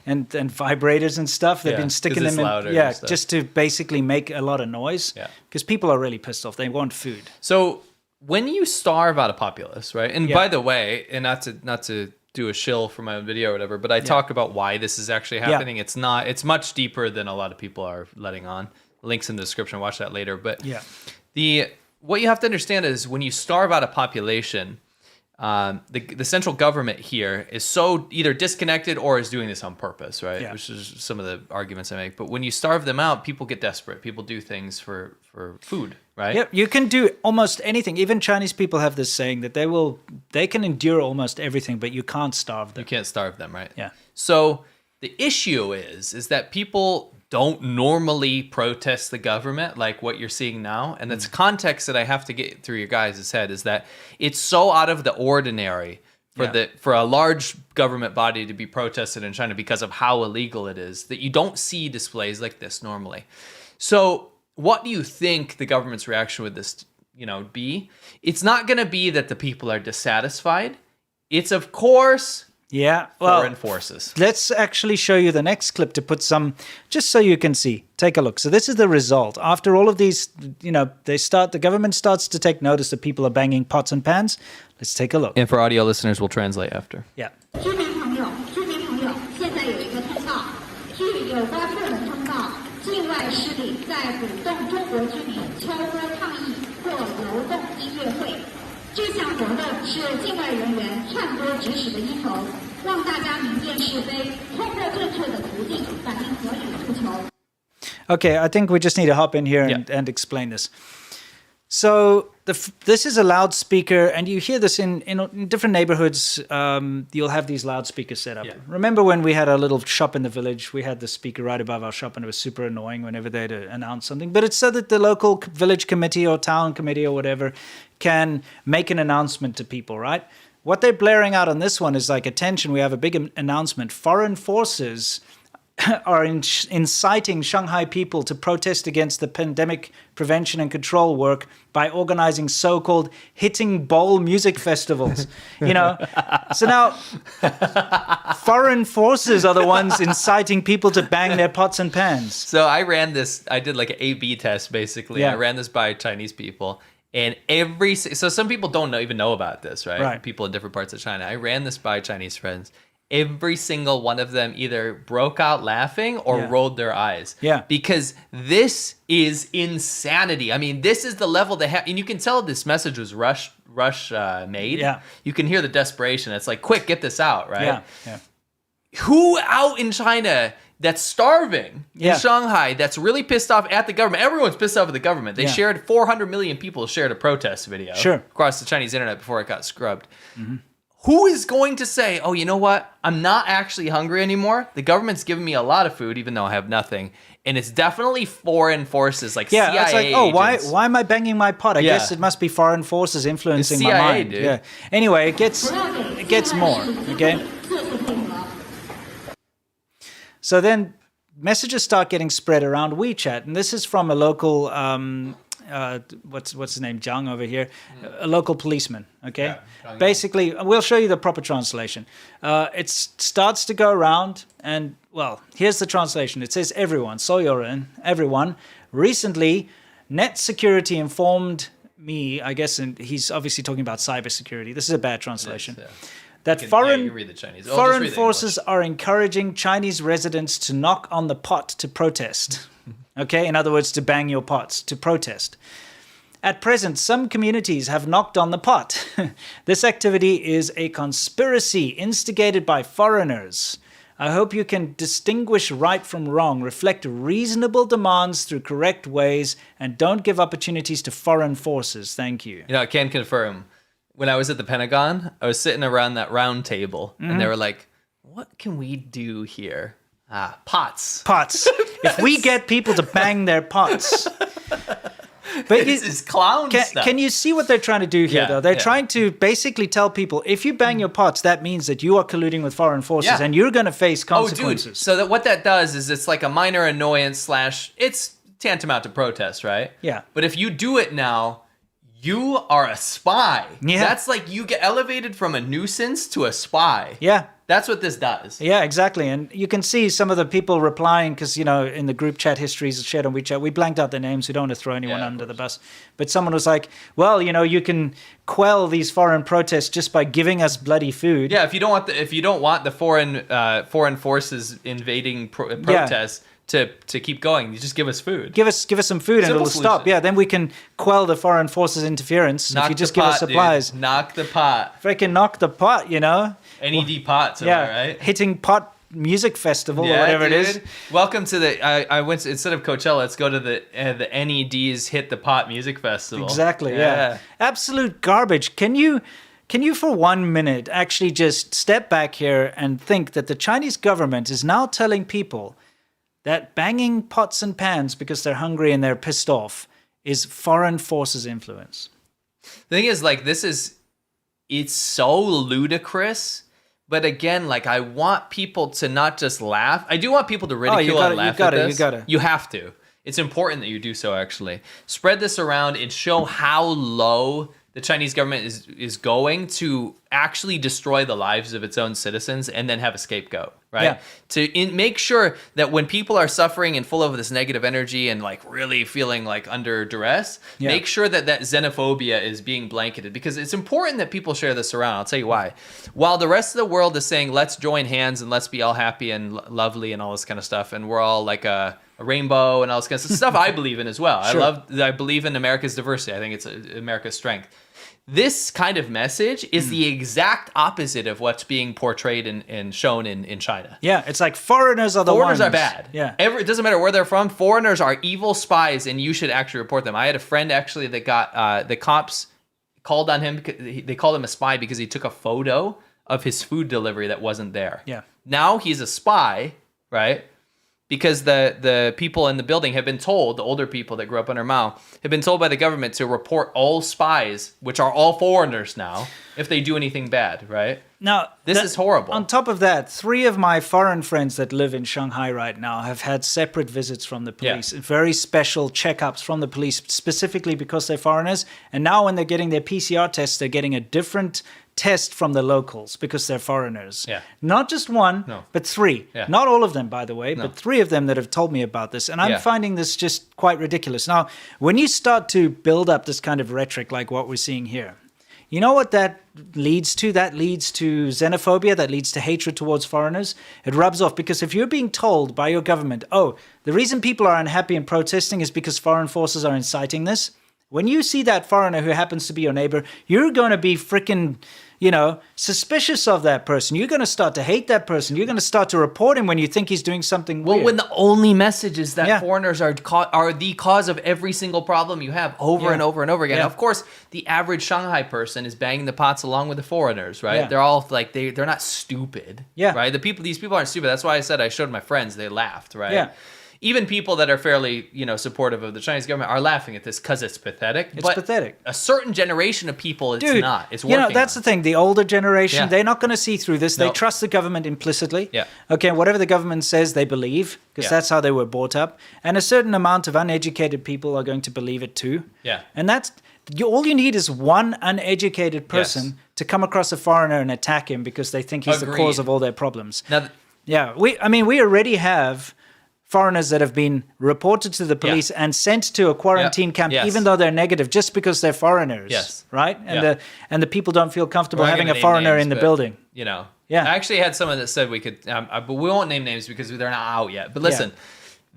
And vibrators and stuff. They've been sticking them in. Yeah, just to basically make a lot of noise.
Yeah.
Because people are really pissed off. They want food.
So... when you starve out a populace, right? And by the way, and not to do a shill for my own video or whatever, but I talk about why this is actually happening. It's much deeper than a lot of people are letting on. Links in the description, watch that later. But what you have to understand is when you starve out a population, the central government here is so either disconnected or is doing this on purpose, right?
Yeah.
Which is some of the arguments I make. But when you starve them out, people get desperate. People do things for food, right?
Yep, you can do almost anything. Even Chinese people have this saying that they can endure almost everything, but you can't starve them.
You can't starve them, right?
Yeah.
So the issue is that people don't normally protest the government like what you're seeing now. And that's context that I have to get through your guys' head is that it's so out of the ordinary for a large government body to be protested in China because of how illegal it is that you don't see displays like this normally. So what do you think the government's reaction would this, be? It's not going to be that the people are dissatisfied. It's, of course... foreign forces. Let's
actually show you the next clip to put some, just so you can see. Take a look. So this is the result. After all of these, the government starts to take notice that people are banging pots and pans. Let's take a look.
And for audio listeners, we'll translate after.
Yeah.
居民朋友，现在有一个通告，据有关部门通告，境外势力在鼓动中国居民敲锅抗议或游动音乐会。 这项活动是境外人员篡锅指使的阴谋，让大家明辨是非，通过正确的途径反映合理诉求。
Okay, I think we just need to hop in here and explain this. So this is a loudspeaker, and you hear this in different neighborhoods. You'll have these loudspeakers set up.
Yeah.
Remember when we had our little shop in the village? We had the speaker right above our shop, and it was super annoying whenever they'd announce something. But it's so that the local village committee or town committee or whatever can make an announcement to people, right? What they're blaring out on this one is like, attention, we have a big announcement. Foreign forces are inciting Shanghai people to protest against the pandemic prevention and control work by organizing so-called hitting bowl music festivals. You know, so now foreign forces are the ones inciting people to bang their pots and pans.
So I ran this. I did like an A/B test basically.
Yeah.
I ran this by Chinese people, and so some people don't even know about this, right?
Right.
People in different parts of China. I ran this by Chinese friends. Every single one of them either broke out laughing or rolled their eyes.
Yeah.
Because this is insanity. I mean, this is the level they have. And you can tell this message was rush made.
Yeah.
You can hear the desperation. It's like, quick, get this out, right?
Yeah, yeah.
Who out in China that's starving
Yeah.
in Shanghai that's really pissed off at the government? Everyone's pissed off at the government. They
Yeah.
shared 400 million people shared a protest video
Sure.
across the Chinese internet before it got scrubbed. Mm-hmm. Who is going to say, oh, you know what? I'm not actually hungry anymore. The government's giving me a lot of food, even though I have nothing. And it's definitely foreign forces like CIA
Yeah, it's like, oh,
agents.
why am I banging my pot? I
Yeah.
guess it must be foreign forces influencing
It's
my
CIA,
mind.
dude.
Yeah. Anyway, it gets more. Okay. So then messages start getting spread around WeChat, and this is from a local what's his name, Zhang over here, a local policeman. Okay, basically, we'll show you the proper translation. It starts to go around, and well, here's the translation. It says, "Everyone, everyone. Recently, Net Security informed me, I guess, and he's obviously talking about cybersecurity. This is a bad translation."
Yes,
That
you
foreign
read the Chinese.
foreign forces are encouraging Chinese residents to knock on the pot to protest. Okay, in other words, to bang your pots, to protest. At present, some communities have knocked on the pot. This activity is a conspiracy instigated by foreigners. I hope you can distinguish right from wrong, reflect reasonable demands through correct ways, and don't give opportunities to foreign forces. Thank you.
You know, I can confirm. When I was at the Pentagon, I was sitting around that round table, and they were like, what can we do here? Pots.
Pots. If we get people to bang their pots. But
This is clown stuff.
Can you see what they're trying to do here,
Yeah,
though? They're
yeah.
trying to basically tell people, if you bang your pots, that means that you are colluding with foreign forces,
Yeah.
and you're going to face
Oh,
consequences.
dude. So what that does is it's like a minor annoyance / it's tantamount to protest, right?
Yeah.
But if you do it now, you are a spy.
Yeah.
That's like you get elevated from a nuisance to a spy.
Yeah.
That's what this does.
Yeah, exactly. And you can see some of the people replying because, you know, in the group chat histories shared on WeChat, we blanked out their names. We don't want to throw anyone
Yeah, of
under the bus. But someone was like, well, you know, you can quell these foreign protests just by giving us bloody food.
Yeah, if you don't want the foreign forces invading protests to keep going, you just give us food.
Give us some food and
Simple
it'll stop.
solution.
Yeah, then we can quell the foreign forces interference if you just give us supplies.
Dude. Knock the pot.
Freaking knock the pot, you know?
NED pots,
Yeah,
right?
hitting pot music festival or whatever it is.
Welcome to the. I went instead of Coachella. Let's go to the NED's Hit the Pot Music Festival.
Exactly. Yeah. Absolute garbage. Can you for 1 minute actually just step back here and think that the Chinese government is now telling people that banging pots and pans because they're hungry and they're pissed off is foreign forces influence?
The thing is, like, it's so ludicrous. But again, like, I want people to not just laugh. I do want people to ridicule and laugh at this. You have to. It's important that you do so, actually. Spread this around and show how low the Chinese government is going to actually destroy the lives of its own citizens and then have a scapegoat, right?
Yeah.
To make sure that when people are suffering and full of this negative energy and like really feeling like under duress, make sure that xenophobia is being blanketed, because it's important that people share this around. I'll tell you why. While the rest of the world is saying, let's join hands and let's be all happy and lovely and all this kind of stuff, and we're all like a rainbow and all this kind of stuff I believe in as well.
Sure.
I believe in America's diversity. I think it's America's strength. This kind of message is the exact opposite of what's being portrayed and shown in China.
Yeah, it's like foreigners are the
Foreigners
ones.
are bad.
Yeah.
It doesn't matter where they're from. Foreigners are evil spies, and you should actually report them. I had a friend actually that got the cops called on him. They called him a spy because he took a photo of his food delivery that wasn't there.
Yeah.
Now he's a spy, right? Because the people in the building have been told, the older people that grew up under Mao, have been told by the government to report all spies, which are all foreigners now, if they do anything bad, right?
Now,
This is horrible.
On top of that, 3 of my foreign friends that live in Shanghai right now have had separate visits from the police, very special checkups from the police, specifically because they're foreigners. And now when they're getting their PCR tests, they're getting a different test from the locals because they're foreigners.
Yeah.
Not just one, but 3.
Yeah.
Not all of them, by the way, but 3 of them that have told me about this. And I'm finding this just quite ridiculous. Now, when you start to build up this kind of rhetoric like what we're seeing here, you know what that leads to? That leads to xenophobia, that leads to hatred towards foreigners. It rubs off because if you're being told by your government, oh, the reason people are unhappy and protesting is because foreign forces are inciting this, when you see that foreigner who happens to be your neighbor, you're going to be freaking, suspicious of that person. You're going to start to hate that person. You're going to start to report him when you think he's doing something weird.
Well, when the only message is that foreigners are the cause of every single problem you have over and over and over again.
Yeah.
Of course, the average Shanghai person is banging the pots along with the foreigners, right?
Yeah.
They're all like they're not stupid,
Yeah.
right? These people aren't stupid. That's why I said I showed my friends. They laughed, right?
Yeah.
Even people that are fairly, supportive of the Chinese government are laughing at this because it's pathetic.
It's pathetic.
A certain generation of people, it's
Dude,
not. It's working.
that's the thing. The older generation,
Yeah.
they're not going to see through this. They
No.
trust the government implicitly.
Yeah.
Okay, whatever the government says, they believe because
Yeah.
that's how they were brought up. And a certain amount of uneducated people are going to believe it too.
Yeah.
And that's all you need is one uneducated person
Yes.
to come across a foreigner and attack him because they think he's the
Agreed.
cause of all their problems.
Now,
Yeah, we already have foreigners that have been reported to the police and sent to a quarantine camp,
Yes.
even though they're negative, just because they're foreigners.
Yes.
Right? And
Yeah.
the people don't feel comfortable
we're not
having a
gonna name
foreigner
names,
in the
but,
building.
Yeah.
Yeah.
I actually had someone that said we could, but we won't name names because they're not out yet. But listen,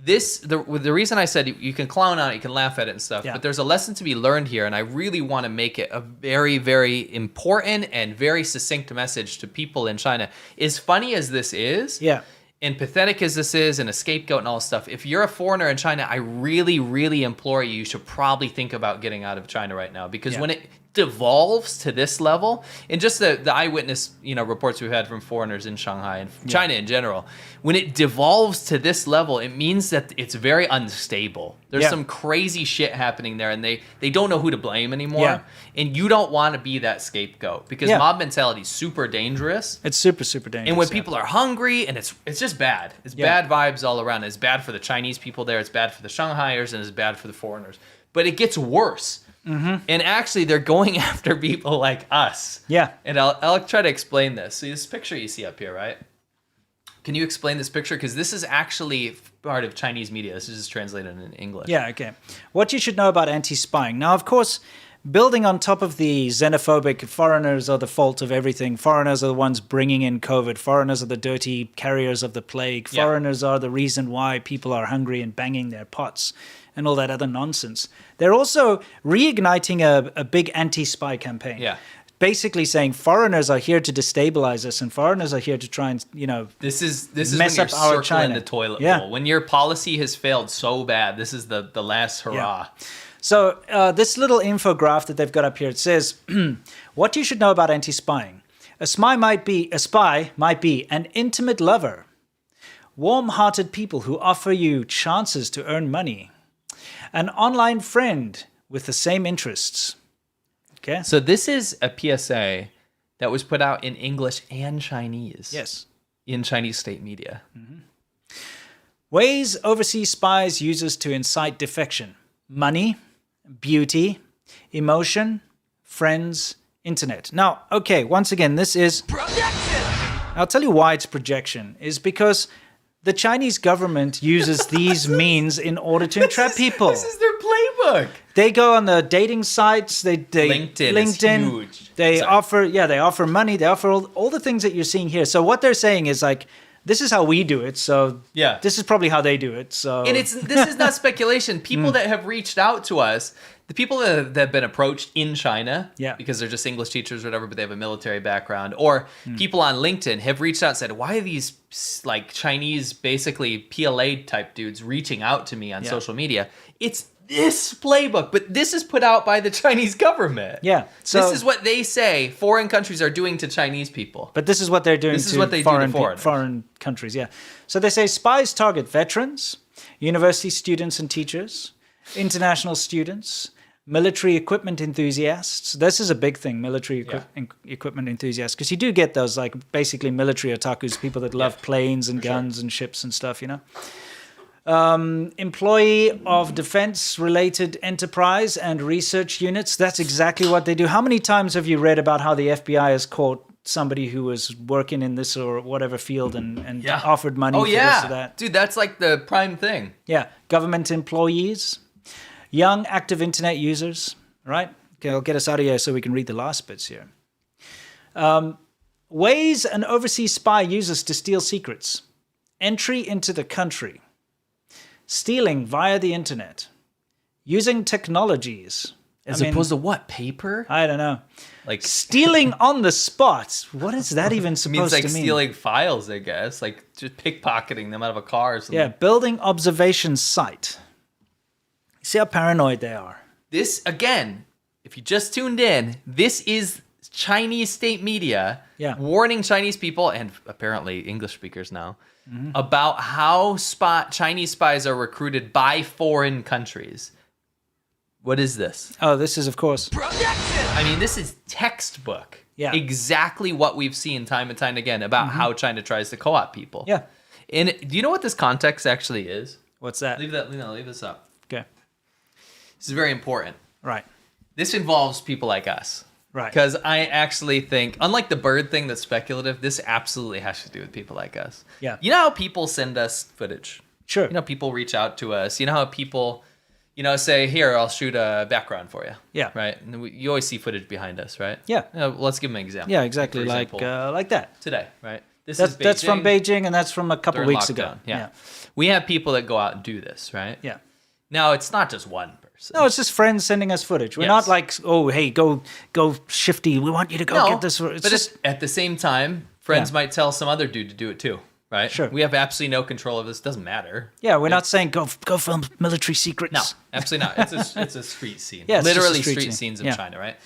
the reason I said you can clown on it, you can laugh at it and stuff,
Yeah.
but there's a lesson to be learned here, and I really want to make it a very, very important and very succinct message to people in China. As funny as this is,
Yeah.
and pathetic as this is, and a scapegoat and all this stuff, if you're a foreigner in China, I really, really implore you should probably think about getting out of China right now. Because when it devolves to this level, and just the eyewitness reports we've had from foreigners in Shanghai and China in general, when it devolves to this level, it means that it's very unstable. There's some crazy shit happening there, and they don't know who to blame anymore.
Yeah.
And you don't want to be that scapegoat because mob mentality is super dangerous.
It's super, super dangerous.
And when people are hungry, and it's just bad. It's bad vibes all around. It's bad for the Chinese people there. It's bad for the Shanghaiers, and it's bad for the foreigners. But it gets worse. Mm-hmm. And actually, they're going after people like us.
Yeah.
And I'll try to explain this. See this picture you see up here, right? Can you explain this picture? Because this is actually part of Chinese media. This is just translated in English.
Yeah, okay. What you should know about anti-spying. Now, of course, building on top of the xenophobic, foreigners are the fault of everything. Foreigners are the ones bringing in COVID. Foreigners are the dirty carriers of the plague.
Yeah.
Foreigners are the reason why people are hungry and banging their pots and all that other nonsense. They're also reigniting a big anti-spy campaign.
Yeah.
Basically saying foreigners are here to destabilize us and foreigners are here to try and,
This is
mess
when
up
you're
our
circling
China.
the toilet
Yeah.
bowl. When your policy has failed so bad, this is the last hurrah.
So this little infograph that they've got up here, it says, what you should know about anti-spying. A spy might be an intimate lover, warm-hearted people who offer you chances to earn money, an online friend with the same interests. Okay?
So this is a PSA that was put out in English and Chinese.
Yes.
In Chinese state media.
Ways overseas spies uses to incite defection. Money, beauty, emotion, friends, internet. Now, okay, once again, this is projection. I'll tell you why it's projection. Is because the Chinese government uses these means in order to entrap people.
This is their playbook.
They go on the dating sites. They
LinkedIn is huge.
They
Sorry.
offer money. They offer all the things that you're seeing here. So what they're saying is like, this is how we do it. So this is probably how they do it. So
And this is not speculation. People that have reached out to us, the people that have been approached in China,
Yeah.
because they're just English teachers or whatever, but they have a military background, or people on LinkedIn have reached out and said, why are these like Chinese, basically PLA type dudes reaching out to me on social media? It's this playbook, but this is put out by the Chinese government.
Yeah. So
this is what they say foreign countries are doing to Chinese people.
But this is what they're doing
This is
to
what they do to foreigners.
foreign countries, yeah. So they say spies target veterans, university students and teachers, international students, military equipment enthusiasts. This is a big thing, military equipment enthusiasts, because you do get those like basically military otakus, people that love planes and guns and ships and stuff, you know. Employee of defense-related enterprise and research units. That's exactly what they do. How many times have you read about how the FBI has caught somebody who was working in this or whatever field and offered money for this or that?
Dude, that's like the prime thing.
Yeah. Government employees, young active internet users, right? Okay, I'll get us out of here so we can read the last bits here. Ways an overseas spy uses to steal secrets. Entry into the country. Stealing via the internet. Using technologies.
As opposed to what? Paper?
I don't know.
Like
Stealing on the spot. What is that even
it
supposed
means like
to mean?
stealing files, I guess. Like just pickpocketing them out of a car or something.
Yeah, building observation site. See how paranoid they are.
This, again, if you just tuned in, this is Chinese state media warning Chinese people, and apparently English speakers now, about how Chinese spies are recruited by foreign countries. What is this?
Oh, this is, of course.
I mean, this is textbook.
Yeah.
Exactly what we've seen time and time again about how China tries to co-opt people.
Yeah.
And do you know what this context actually is?
What's that?
Leave this up.
Okay.
This is very important.
Right.
This involves people like us.
Right.
Because I actually think, unlike the bird thing that's speculative, this absolutely has to do with people like us.
Yeah.
You know how people send us footage?
Sure.
You know, people reach out to us. You know how people, say, here, I'll shoot a background for you.
Yeah.
Right? And you always see footage behind us, right?
Yeah.
Let's give them an example.
Yeah, exactly.
For
Like
example,
that.
today, right?
That's from Beijing, and that's from a couple
during
weeks
lockdown.
ago.
Yeah. We have people that go out and do this, right?
Yeah.
Now, it's not just one person.
No, it's just friends sending us footage. We're not like, oh, hey, go Shifty. We want you to go get this. It's
but
just
at the same time, friends might tell some other dude to do it too, right?
Sure.
We have absolutely no control of this. Doesn't matter.
yeah. We're not saying go film military secrets.
No, absolutely not. It's a street scene.
Yeah, it's just a
literally
street
street
scene.
scenes of
Yeah.
China, right?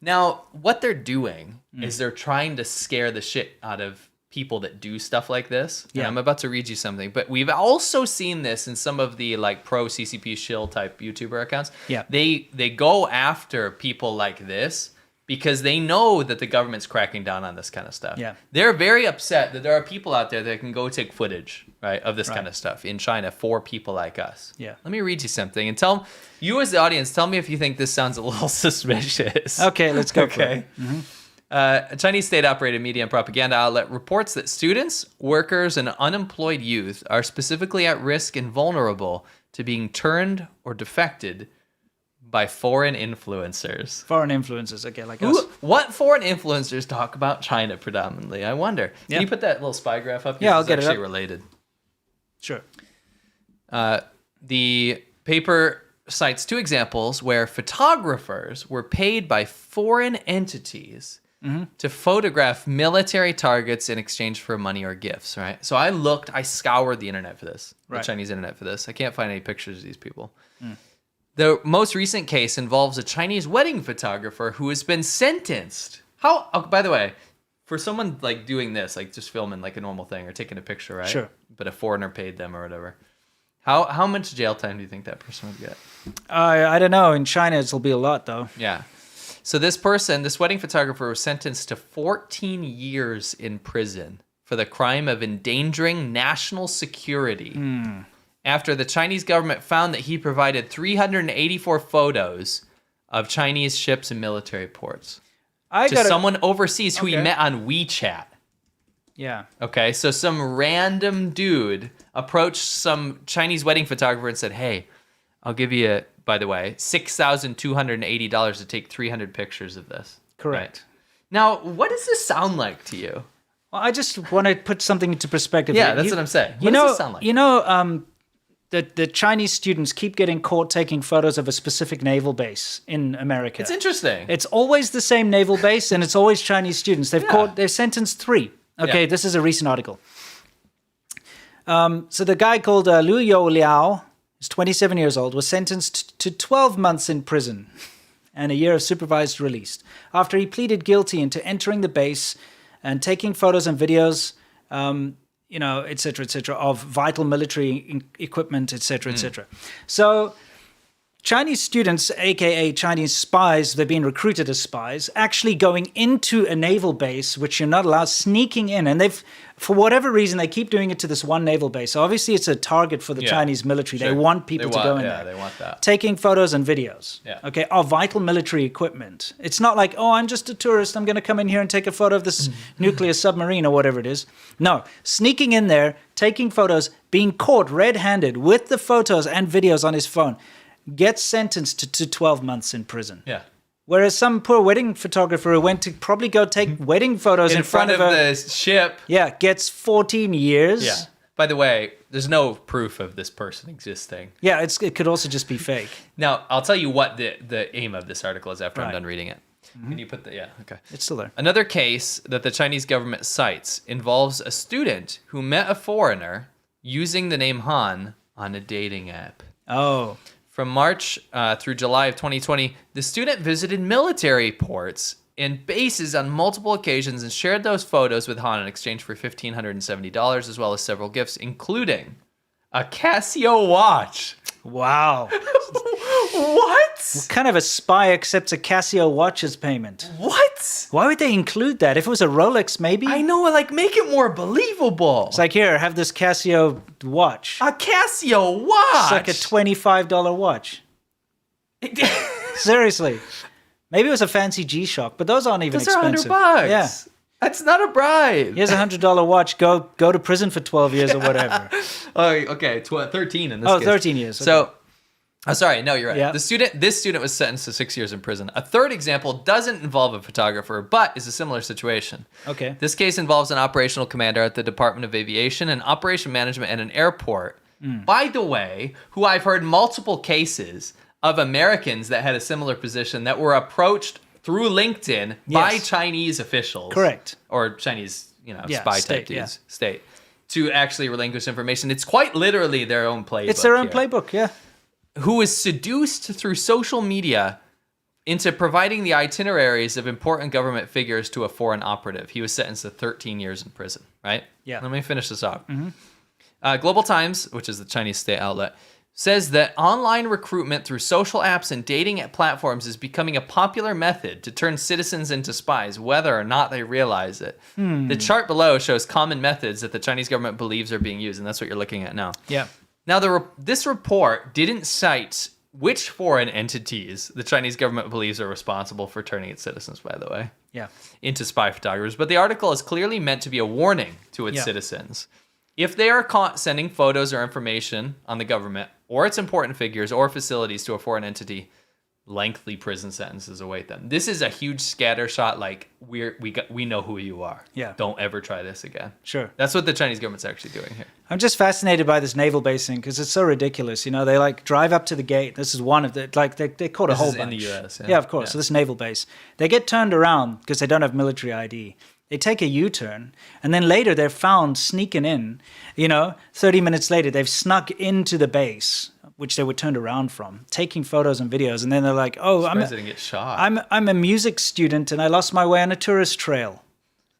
Now, what they're doing is they're trying to scare the shit out of people that do stuff like this. And
Yeah.
I'm about to read you something, but we've also seen this in some of the like pro CCP shill type YouTuber accounts.
Yeah.
They go after people like this because they know that the government's cracking down on this kind of stuff.
Yeah.
They're very upset that there are people out there that can go take footage, right, of this kind of stuff in China for people like us.
Yeah.
Let me read you something and tell you as the audience, tell me if you think this sounds a little suspicious.
Okay, let's go for it.
A Chinese state-operated media and propaganda outlet reports that students, workers, and unemployed youth are specifically at risk and vulnerable to being turned or defected by foreign influencers.
Foreign influences, okay, like us.
What foreign influencers talk about China predominantly? I wonder.
Yeah.
Can you put that little spy graph up?
Yeah, I'll
It's
get it
actually
up.
related.
Sure.
The paper cites two examples where photographers were paid by foreign entities to photograph military targets in exchange for money or gifts, right? So I scoured the internet for this, the
Right.
Chinese internet for this. I can't find any pictures of these people. The most recent case involves a Chinese wedding photographer who has been sentenced. By the way, for someone like doing this, like just filming like a normal thing or taking a picture, right?
Sure.
But a foreigner paid them or whatever. How much jail time do you think that person would get?
I don't know. In China, it'll be a lot, though.
Yeah. So this wedding photographer, was sentenced to 14 years in prison for the crime of endangering national security after the Chinese government found that he provided 384 photos of Chinese ships and military ports to someone overseas who he met on WeChat.
Yeah.
Okay, so some random dude approached some Chinese wedding photographer and said, hey, I'll give you, by the way, $6,280 to take 300 pictures of this.
Correct.
Right. Now, what does this sound like to you?
Well, I just want to put something into perspective.
Yeah,
here.
that's what I'm saying.
You
What
know,
does this sound like?
the Chinese students keep getting caught taking photos of a specific naval base in America.
It's interesting.
It's always the same naval base, and it's always Chinese students. They've sentenced 3. Okay, this is a recent article. So the guy called Liu Yo Liao, who's 27 years old, was sentenced to 12 months in prison and a year of supervised release after he pleaded guilty into entering the base and taking photos and videos, et cetera, of vital military equipment, et cetera. So Chinese students, aka Chinese spies, they're being recruited as spies, actually going into a naval base, which you're not allowed, sneaking in. And for whatever reason, they keep doing it to this one naval base. So obviously it's a target for the Chinese military.
Sure.
They want people to go in there.
Yeah, they want that.
Taking photos and videos, of vital military equipment. It's not like, I'm just a tourist. I'm going to come in here and take a photo of this nuclear submarine or whatever it is. No, sneaking in there, taking photos, being caught red-handed with the photos and videos on his phone, gets sentenced to 12 months in prison.
Yeah.
Whereas some poor wedding photographer who went to probably go take wedding photos in front of
the ship.
Yeah, gets 14 years.
Yeah. By the way, there's no proof of this person existing.
Yeah, it could also just be fake.
Now, I'll tell you what the aim of this article is after I'm done reading it. Can you put okay.
It's still there.
Another case that the Chinese government cites involves a student who met a foreigner using the name Han on a dating app.
Oh.
From March through July of 2020, the student visited military ports and bases on multiple occasions and shared those photos with Han in exchange for $1,570, as well as several gifts, including a Casio watch.
Wow.
What
kind of a spy accepts a Casio watch as payment?
What?
Why would they include that? If it was a Rolex, maybe?
I know, make it more believable.
It's like, here, have this Casio watch.
A Casio watch?
It's like a $25 watch. Seriously. Maybe it was a fancy G-Shock, but those aren't even expensive.
Those are $100.
Yeah.
That's not a bribe.
Here's a $100 watch. Go to prison for 12 years or whatever.
Oh, okay. 13 in this case.
13 years. Okay.
So, sorry. No, you're right.
Yeah.
This student was sentenced to 6 years in prison. A third example doesn't involve a photographer, but is a similar situation.
Okay.
This case involves an operational commander at the Department of Aviation and operation management at an airport. By the way, who I've heard multiple cases of Americans that had a similar position that were approached through LinkedIn by Chinese officials.
Correct.
Or Chinese, spy type dudes, state, to actually relinquish information. It's quite literally their own playbook.
It's their own playbook, yeah.
Who is seduced through social media into providing the itineraries of important government figures to a foreign operative. He was sentenced to 13 years in prison, right?
Yeah.
Let me finish this off. Global Times, which is the Chinese state outlet, says that online recruitment through social apps and dating app platforms is becoming a popular method to turn citizens into spies, whether or not they realize it. The chart below shows common methods that the Chinese government believes are being used, and that's what you're looking at now.
Yeah.
Now, this report didn't cite which foreign entities the Chinese government believes are responsible for turning its citizens, by the way, into spy photographers, but the article is clearly meant to be a warning to its citizens. If they are caught sending photos or information on the government or its important figures or facilities to a foreign entity, lengthy prison sentences await them. This is a huge scattershot. Like we know who you are. Yeah. Don't ever try this again.
Sure.
That's what the Chinese government's actually doing here.
I'm just fascinated by this naval basing because it's so ridiculous. They drive up to the gate. This is one of the they caught a whole bunch.
In the U.S.
Yeah, of course. Yeah. So this naval base, they get turned around because they don't have military ID. They take a U-turn, and then later they're found sneaking in. 30 minutes later, they've snuck into the base, which they were turned around from, taking photos and videos. And then they're like, "Oh,
didn't get shot.
I'm a music student, and I lost my way on a tourist trail."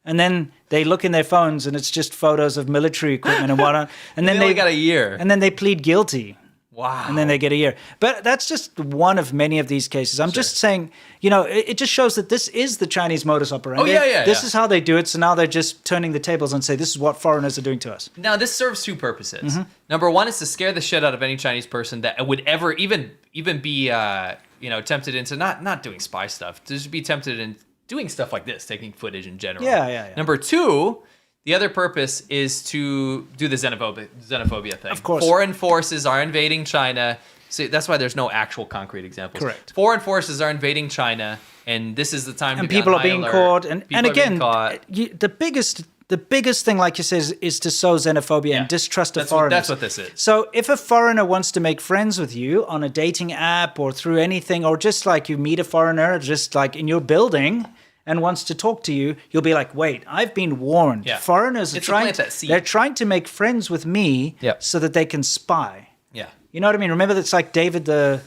And then they look in their phones, and it's just photos of military equipment and whatnot. And then
they got a year.
And then they plead guilty.
Wow.
And then they get a year. But that's just one of many of these cases. I'm just saying, it just shows that this is the Chinese modus operandi. This is how they do it. So now they're just turning the tables and say, this is what foreigners are doing to us.
Now, this serves two purposes. Number one is to scare the shit out of any Chinese person that would ever even be, tempted into not doing spy stuff, to just be tempted in doing stuff like this, taking footage in general.
Yeah.
Number two, the other purpose is to do the xenophobia thing.
Of course.
Foreign forces are invading China. See, that's why there's no actual concrete examples.
Correct.
Foreign forces are invading China, and this is the time
and
to be
people
on
are being
high
caught.
alert.
And again, the biggest the biggest thing, like you said, is to sow xenophobia and distrust of foreigners.
That's what this is.
So if a foreigner wants to make friends with you on a dating app or through anything, or just like you meet a foreigner just like in your building and wants to talk to you, you'll be like, wait, I've been warned.
Yeah.
Foreigners are
It's to plant that seed.
they're trying to make friends with me so that they can spy.
Yeah.
You know what I mean? Remember that's like David the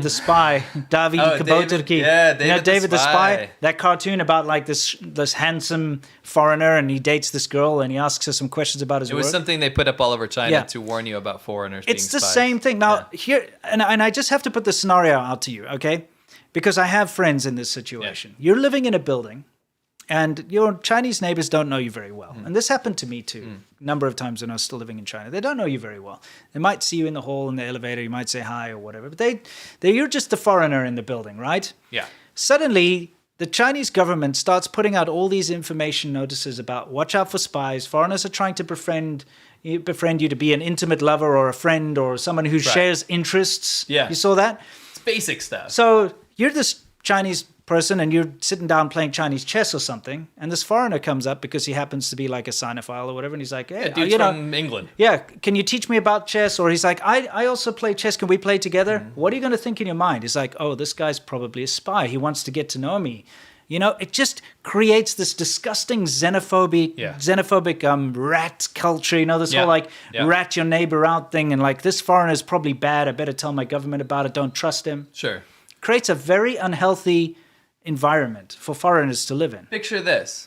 Spy, David Kaboterki.
Yeah,
David the
Spy.
Spy. That cartoon about like this handsome foreigner, and he dates this girl, and he asks her some questions about his
It
work.
was something they put up all over China to warn you about foreigners being
It's the
spies.
same thing. Now here, and I just have to put the scenario out to you, okay? Because I have friends in this situation. You're living in a building, and your Chinese neighbors don't know you very well. And this happened to me too, a number of times when I was still living in China. They don't know you very well. They might see you in the hall, in the elevator, you might say hi or whatever, but you're just the foreigner in the building, right?
Yeah.
Suddenly, the Chinese government starts putting out all these information notices about watch out for spies. Foreigners are trying to befriend you to be an intimate lover or a friend or someone who shares interests.
Yeah.
You saw that?
It's basic stuff.
So you're this Chinese person and you're sitting down playing Chinese chess or something, and this foreigner comes up because he happens to be like a Sinophile or whatever, and he's like, hey,
dude's from England.
Yeah, can you teach me about chess? Or he's like, I also play chess. Can we play together? What are you going to think in your mind? He's like, oh, this guy's probably a spy. He wants to get to know me. You know, it just creates this disgusting xenophobic rat culture. You know, this whole like rat your neighbor out thing, and like this foreigner's probably bad. I better tell my government about it. Don't trust him.
Sure.
Creates a very unhealthy environment for foreigners to live in.
Picture this.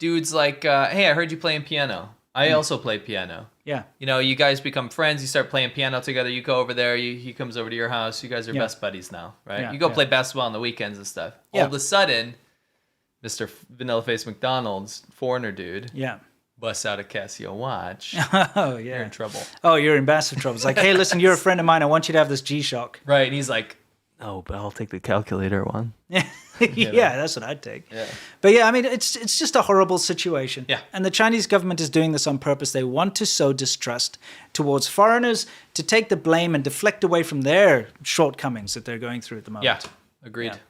Dude's like, hey, I heard you playing piano. I also play piano.
Yeah.
You know, you guys become friends. You start playing piano together. You go over there. He comes over to your house. You guys are best buddies now, right?
Yeah,
you go play basketball on the weekends and stuff.
Yeah.
All of a sudden, Mr. Vanilla Face McDonald's, foreigner dude, busts out a Casio watch.
Oh, yeah.
You're in trouble.
Oh, you're in massive trouble. It's like, hey, listen, you're a friend of mine. I want you to have this G-Shock.
Right. And he's like, oh, but I'll take the calculator one.
Yeah, that's what I'd take.
Yeah.
But yeah, I mean, it's just a horrible situation.
Yeah.
And the Chinese government is doing this on purpose. They want to sow distrust towards foreigners to take the blame and deflect away from their shortcomings that they're going through at the moment.
Yeah, agreed.
Yeah.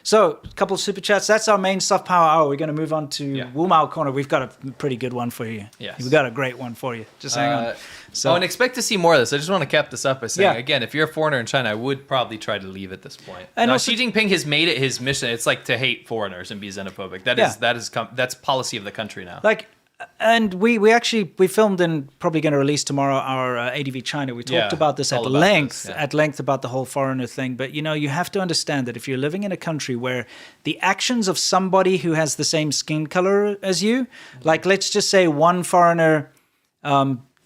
So, a couple of super chats. That's our main soft power hour. We're going to move on to Wu Mao Corner. We've got a pretty good one for you.
Yes.
We've got a great one for you. Just hang on.
And expect to see more of this. I just want to cap this up by saying, again, if you're a foreigner in China, I would probably try to leave at this point. And also, Xi Jinping has made it his mission. It's like to hate foreigners and be xenophobic. That's policy of the country now.
Like, and we filmed and probably going to release tomorrow our ADVChina. We talked about this at length about the whole foreigner thing. But you know, you have to understand that if you're living in a country where the actions of somebody who has the same skin color as you, like let's just say one foreigner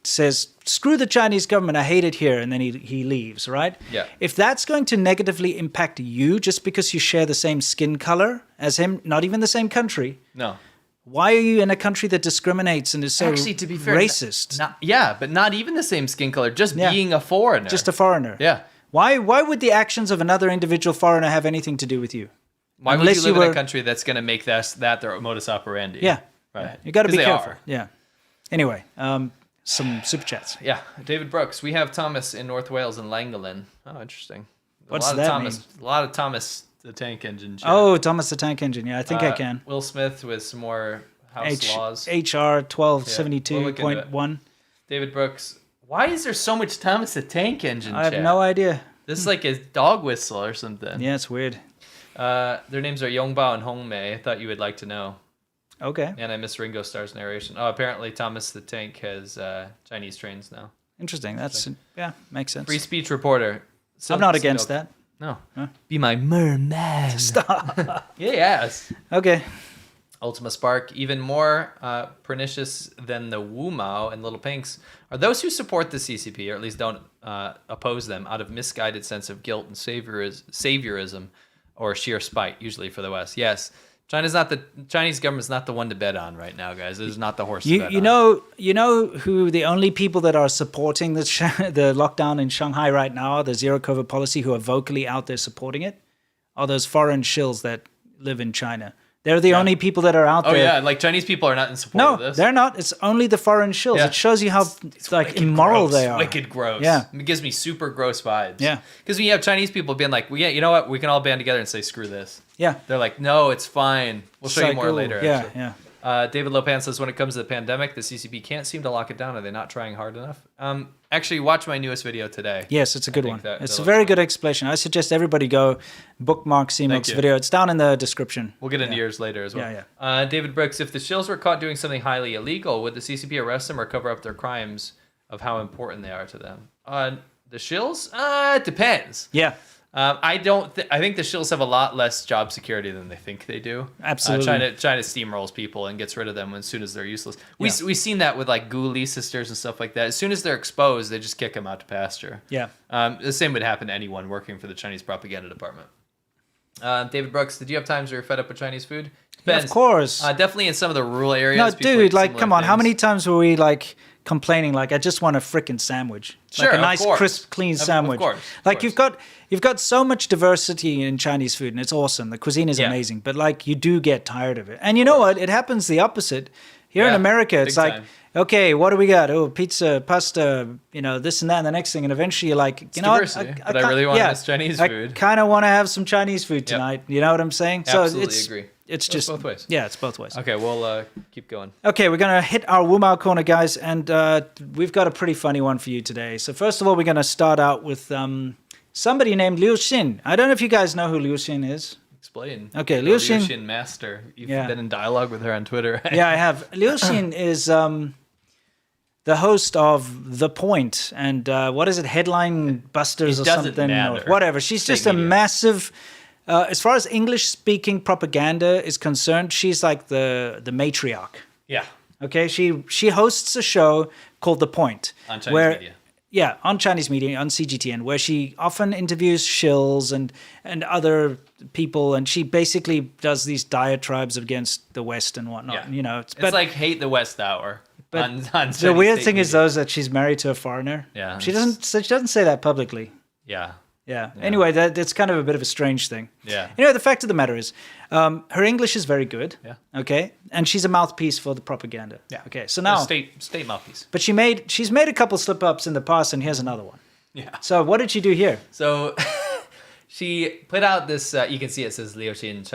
says, "Screw the Chinese government, I hate it here," and then he leaves, right?
Yeah.
If that's going to negatively impact you just because you share the same skin color as him, not even the same country.
No.
Why are you in a country that discriminates and is so
Actually, to be fair,
racist?
but not even the same skin color, just being a foreigner.
Just a foreigner.
Yeah.
Why would the actions of another individual foreigner have anything to do with you?
Why would you live in a country that's going to make that their modus operandi?
Yeah.
Right.
You got to be careful.
Are.
Yeah. Anyway, some super chats.
Yeah. David Brooks. We have Thomas in North Wales in Llangollen. Oh, interesting.
What's that mean?
A lot of Thomas the Tank Engine. Chat.
Oh, Thomas the Tank Engine. Yeah, I think I can.
Will Smith with some more house laws.
HR 1272.1.
David Brooks. Why is there so much Thomas the Tank Engine?
I have no idea.
This is like a dog whistle or something.
Yeah, it's weird.
Their names are Yongbao and Hongmei. I thought you would like to know.
Okay.
And I miss Ringo Starr's narration. Oh, apparently Thomas the Tank has Chinese trains now.
Interesting. Makes sense.
Free speech reporter.
I'm not against that.
No. Huh? Be my merman.
Stop.
Yes.
Okay.
Ultima Spark, even more pernicious than the Wu Mao and Little Pinks, are those who support the CCP, or at least don't oppose them, out of misguided sense of guilt and saviorism or sheer spite, usually for the West. Yes, Chinese government's not the one to bet on right now, guys. It is not the horse to bet on.
You know who the only people that are supporting the lockdown in Shanghai right now, the zero COVID policy, who are vocally out there supporting it, are those foreign shills that live in China. They're the only people that are out there.
Oh yeah, like Chinese people are not in support of this.
No, they're not. It's only the foreign shills. Yeah. It shows you how like immoral they are.
Wicked gross.
Yeah.
It gives me super gross vibes.
Yeah.
Because when you have Chinese people being like, well, yeah, you know what? We can all band together and say, screw this.
Yeah.
They're like, no, it's fine. We'll show you more later.
Yeah,
actually.
yeah.
David Lopan says, when it comes to the pandemic, the CCP can't seem to lock it down. Are they not trying hard enough? Actually, watch my newest video today.
Yes, it's a good one.
that
It's a
looks
very
fun.
good explanation. I suggest everybody go bookmark CMOOC's
you.
video. It's down in the description.
We'll get into yours later as well.
Yeah,
David Brooks, if the shills were caught doing something highly illegal, would the CCP arrest them or cover up their crimes of how important they are to them? The shills? It depends.
Yeah.
I think the shills have a lot less job security than they think they do.
Absolutely.
China steamrolls people and gets rid of them as soon as they're useless. We've seen that with like Gu sisters and stuff like that. As soon as they're exposed, they just kick them out to pasture.
Yeah.
The same would happen to anyone working for the Chinese propaganda department. David Brooks, did you have times where you're fed up with Chinese food? Depends.
Of course.
Definitely in some of the rural areas.
No,
people
dude,
eat
like,
similar
come on. How
things.
many times were we like complaining? Like, I just want a frickin' sandwich.
Sure,
like a
of
nice,
course.
crisp, clean sandwich.
course, of
like
course.
you've got so much diversity in Chinese food, and it's awesome. The cuisine is amazing, but like you do get tired of it. And you know what? It happens the opposite. Here in
Yeah,
America, it's
big
like,
time.
okay, what do we got? Oh, pizza, pasta, this and that, and the next thing, and eventually you're like, you know,
diversity, but I really want this Chinese food.
I kind of want to have some Chinese food tonight. You know what I'm saying?
Absolutely
so
agree.
It's
Goes
just
both ways.
Yeah, it's both ways.
Okay, we'll keep going.
Okay, we're going to hit our Wumao corner, guys, and we've got a pretty funny one for you today. So first of all, we're going to start out with somebody named Liu Xin. I don't know if you guys know who Liu Xin is.
Explain.
Okay,
The
Liu Xin-
Xin master. You've
Yeah.
been in dialogue with her on Twitter.
Yeah, I have. Liu Xin is the host of The Point and what is it, Headline Busters
It
or
doesn't
something?
matter.
Or whatever. She's
Fake
just a
media.
massive... as far as English-speaking propaganda is concerned, she's like the matriarch.
Yeah.
Okay, she hosts a show called The Point.
On Chinese media.
Yeah, on Chinese media, on CGTN, where she often interviews shills and other people, and she basically does these diatribes against the West and whatnot.
Yeah.
You know,
It's like Hate the West Hour.
but
on
the
Chinese
weird
state
thing is,
media.
though, is that she's married to a foreigner.
Yeah,
she
it's-
doesn't say that publicly.
Yeah.
Yeah. Anyway, that's kind of a bit of a strange thing.
Yeah.
Anyway, the fact of the matter is, her English is very good.
Yeah.
Okay, and she's a mouthpiece for the propaganda.
Yeah.
Okay, so now,
State mouthpiece.
but she's made a couple slip ups in the past, and here's another one.
Yeah.
So what did she do here?
So she put out this, you can see it says Liu Xin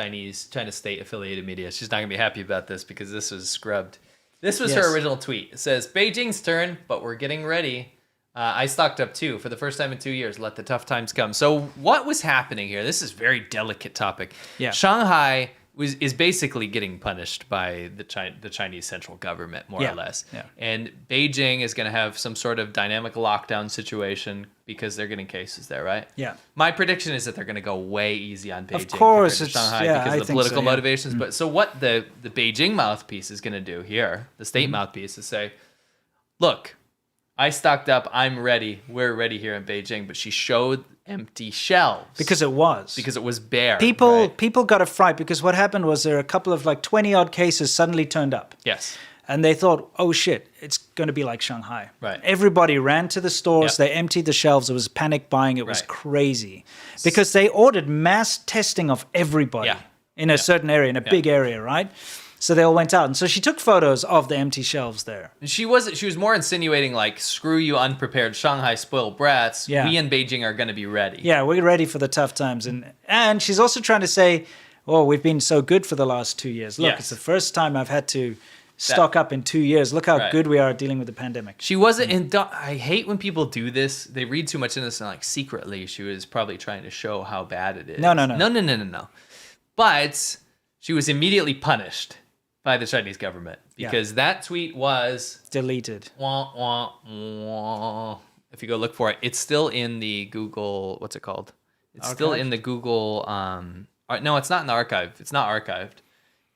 China State affiliated media. She's not going to be happy about this because this was scrubbed. This was
Yes.
her original tweet. It says, Beijing's turn, but we're getting ready. I stocked up too for the first time in 2 years. Let the tough times come. So what was happening here? This is a very delicate topic.
Yeah.
Shanghai is basically getting punished by the Chinese central government, more
Yeah.
or less.
Yeah.
And Beijing is going to have some sort of dynamic lockdown situation because they're getting cases there, right?
Yeah.
My prediction is that they're going to go way easy on Beijing
course,
compared to
it's-
Shanghai
yeah,
because
I
of the
think
political
so, yeah.
motivations. But so what the Beijing mouthpiece is going to do here, the state mouthpiece, is say, look, I stocked up. I'm ready. We're ready here in Beijing. But she showed empty shelves
Because it was
bare.
people
right?
people got a fright because what happened was there are a couple of like 20 odd cases suddenly turned up.
Yes.
And they thought, oh shit, it's going to be like Shanghai.
Right.
Everybody ran to the stores.
Yep.
They emptied the shelves. It was panic buying. It was
Right.
crazy because they ordered mass testing of everybody
Yeah.
in a certain area, in a big area, right? So they all went out. And so she took photos of the empty shelves there.
She was more insinuating like, screw you unprepared Shanghai spoiled brats.
Yeah.
We in Beijing are going to be ready.
Yeah, we're ready for the tough times. And she's also trying to say, oh, we've been so good for the last 2 years. Look,
Yes.
it's the first time I've had to stock up in 2 years. Look how
Right.
good we are at dealing with the pandemic.
She wasn't in. I hate when people do this. They read too much into this, and like secretly, she was probably trying to show how bad it is. No. But she was immediately punished by the Chinese government because that tweet was
Deleted.
wah, wah, wah. If you go look for it, it's still in the Google. What's it called? It's still in the Google. No, it's not in the archive. It's not archived.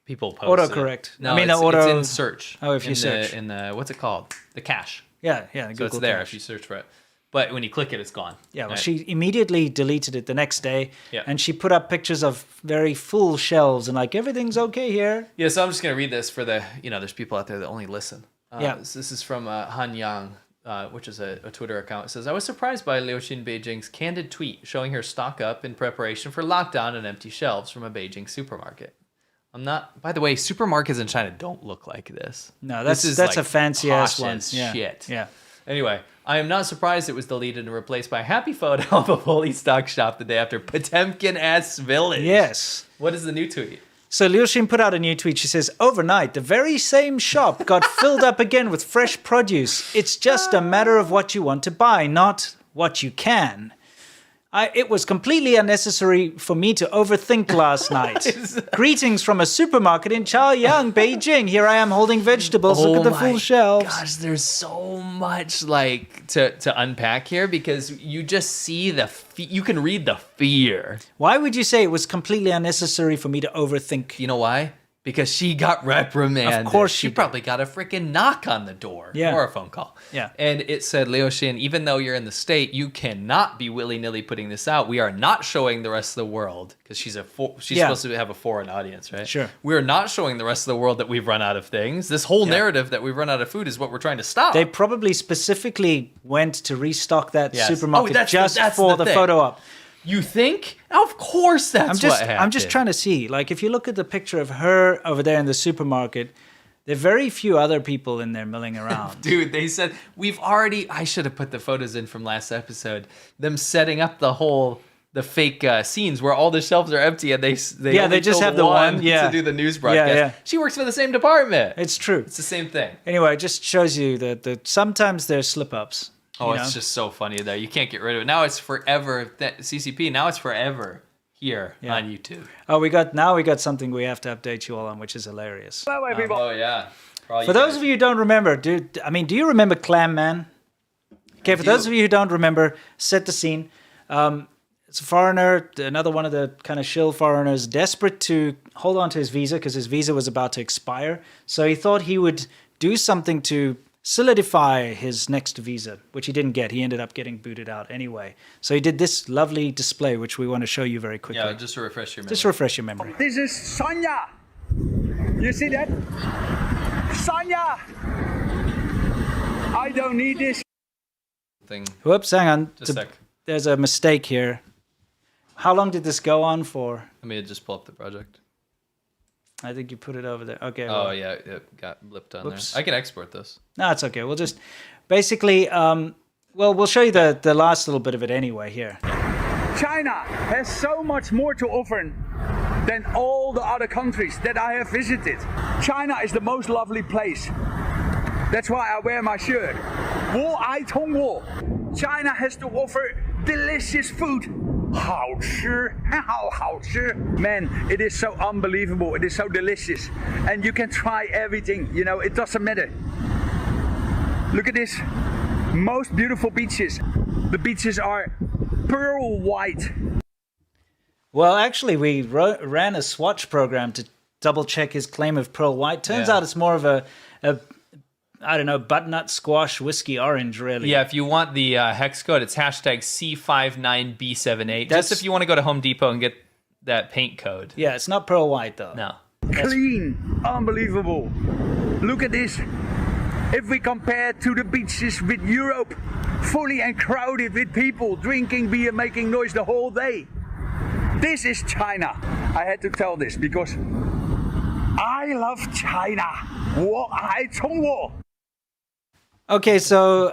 People post
Autocorrect.
No,
I mean,
it's in search.
Oh, if you
in
search.
in the what's it called? The cache.
Yeah,
So
Google
it's there
Cache.
if you search for it. But when you click it, it's gone.
Yeah, well,
Right?
she immediately deleted it the next day,
Yeah.
and she put up pictures of very full shelves and like everything's okay here.
Yeah, so I'm just gonna read this for the there's people out there that only listen.
Yeah.
So this is from Han Yang, which is a Twitter account. It says, I was surprised by Liu Xin Beijing's candid tweet showing her stock up in preparation for lockdown and empty shelves from a Beijing supermarket. I'm not. By the way, supermarkets in China don't look like this.
No,
This
that's
is,
that's
like,
a fancy ass
posh
one.
as
Yeah.
shit.
Yeah.
Anyway, I am not surprised it was deleted and replaced by a happy photo of a fully stocked shop the day after Potemkin-ass village.
Yes.
What is the new tweet?
So Liu Xin put out a new tweet. She says, overnight, the very same shop got filled up again with fresh produce. It's just a matter of what you want to buy, not what you can. It was completely unnecessary for me to overthink last night. Greetings from a supermarket in Chaoyang, Beijing. Here I am holding vegetables. Look at the full shelves.
Gosh, there's so much like to unpack here because you just see you can read the fear.
Why would you say it was completely unnecessary for me to overthink?
You know why? Because she got reprimanded.
Of course
she
did.
probably got a freaking knock on the door or a phone call.
Yeah.
And it said, Liu Xin, even though you're in the state, you cannot be willy-nilly putting this out. We are not showing the rest of the world because she's supposed to have a foreign audience, right?
Sure.
We're not showing the rest of the world that we've run out of things. This whole narrative that we've run out of food is what we're trying to stop.
They probably specifically went to restock that
Yes.
supermarket
that's
for the
thing.
photo op.
You think? Of course that's what happened.
I'm just trying to see. Like, if you look at the picture of her over there in the supermarket, there are very few other people in there milling around.
Dude, they said, I should have put the photos in from last episode. Them setting up the fake scenes where all the shelves are empty and they only
just
filled
have the one
to do the news broadcast.
Yeah.
She works for the same department.
It's true.
It's the same thing.
Anyway, it just shows you that sometimes there's slip-ups.
Oh, it's just so funny though. You can't get rid of it. Now it's forever. CCP. Now it's forever here on YouTube.
Oh, we got something we have to update you all on, which is hilarious.
Oh yeah.
For those of you who don't remember, do you remember Clam Man? Okay, for those of you who don't remember, set the scene. It's a foreigner, another one of the kind of shill foreigners, desperate to hold on to his visa because his visa was about to expire. So he thought he would do something to solidify his next visa, which he didn't get. He ended up getting booted out anyway. So he did this lovely display, which we want to show you very quickly.
Yeah, just to refresh your memory.
Just refresh your memory.
This is Sanya. You see that? Sanya! I don't need this.
Thing.
Whoops, hang on.
Just a sec.
There's a mistake here. How long did this go on for?
Let me just pull up the project.
I think you put it over there. Okay.
Oh, yeah, it got blipped on
Whoops.
there. I can export this.
No, it's okay. We'll just basically, we'll show you the last little bit of it anyway here.
China has so much more to offer than all the other countries that I have visited. China is the most lovely place. That's why I wear my shirt. 我爱中国. China has to offer delicious food. 好吃, how 吃. Man, it is so unbelievable. It is so delicious. And you can try everything. You know, it doesn't matter. Look at this. Most beautiful beaches. The beaches are pearl white.
Well, actually, we ran a swatch program to double check his claim of pearl white. Turns out it's more of a I don't know, butternut squash whiskey orange, really.
Yeah, if you want the hex code, it's hashtag C59B78. Just if you want to go to Home Depot and get that paint code.
Yeah, it's not pearl white, though.
No.
Clean, unbelievable. Look at this. If we compare to the beaches with Europe, fully and crowded with people drinking beer, making noise the whole day. This is China. I had to tell this because I love China. 我爱中国.
Okay, so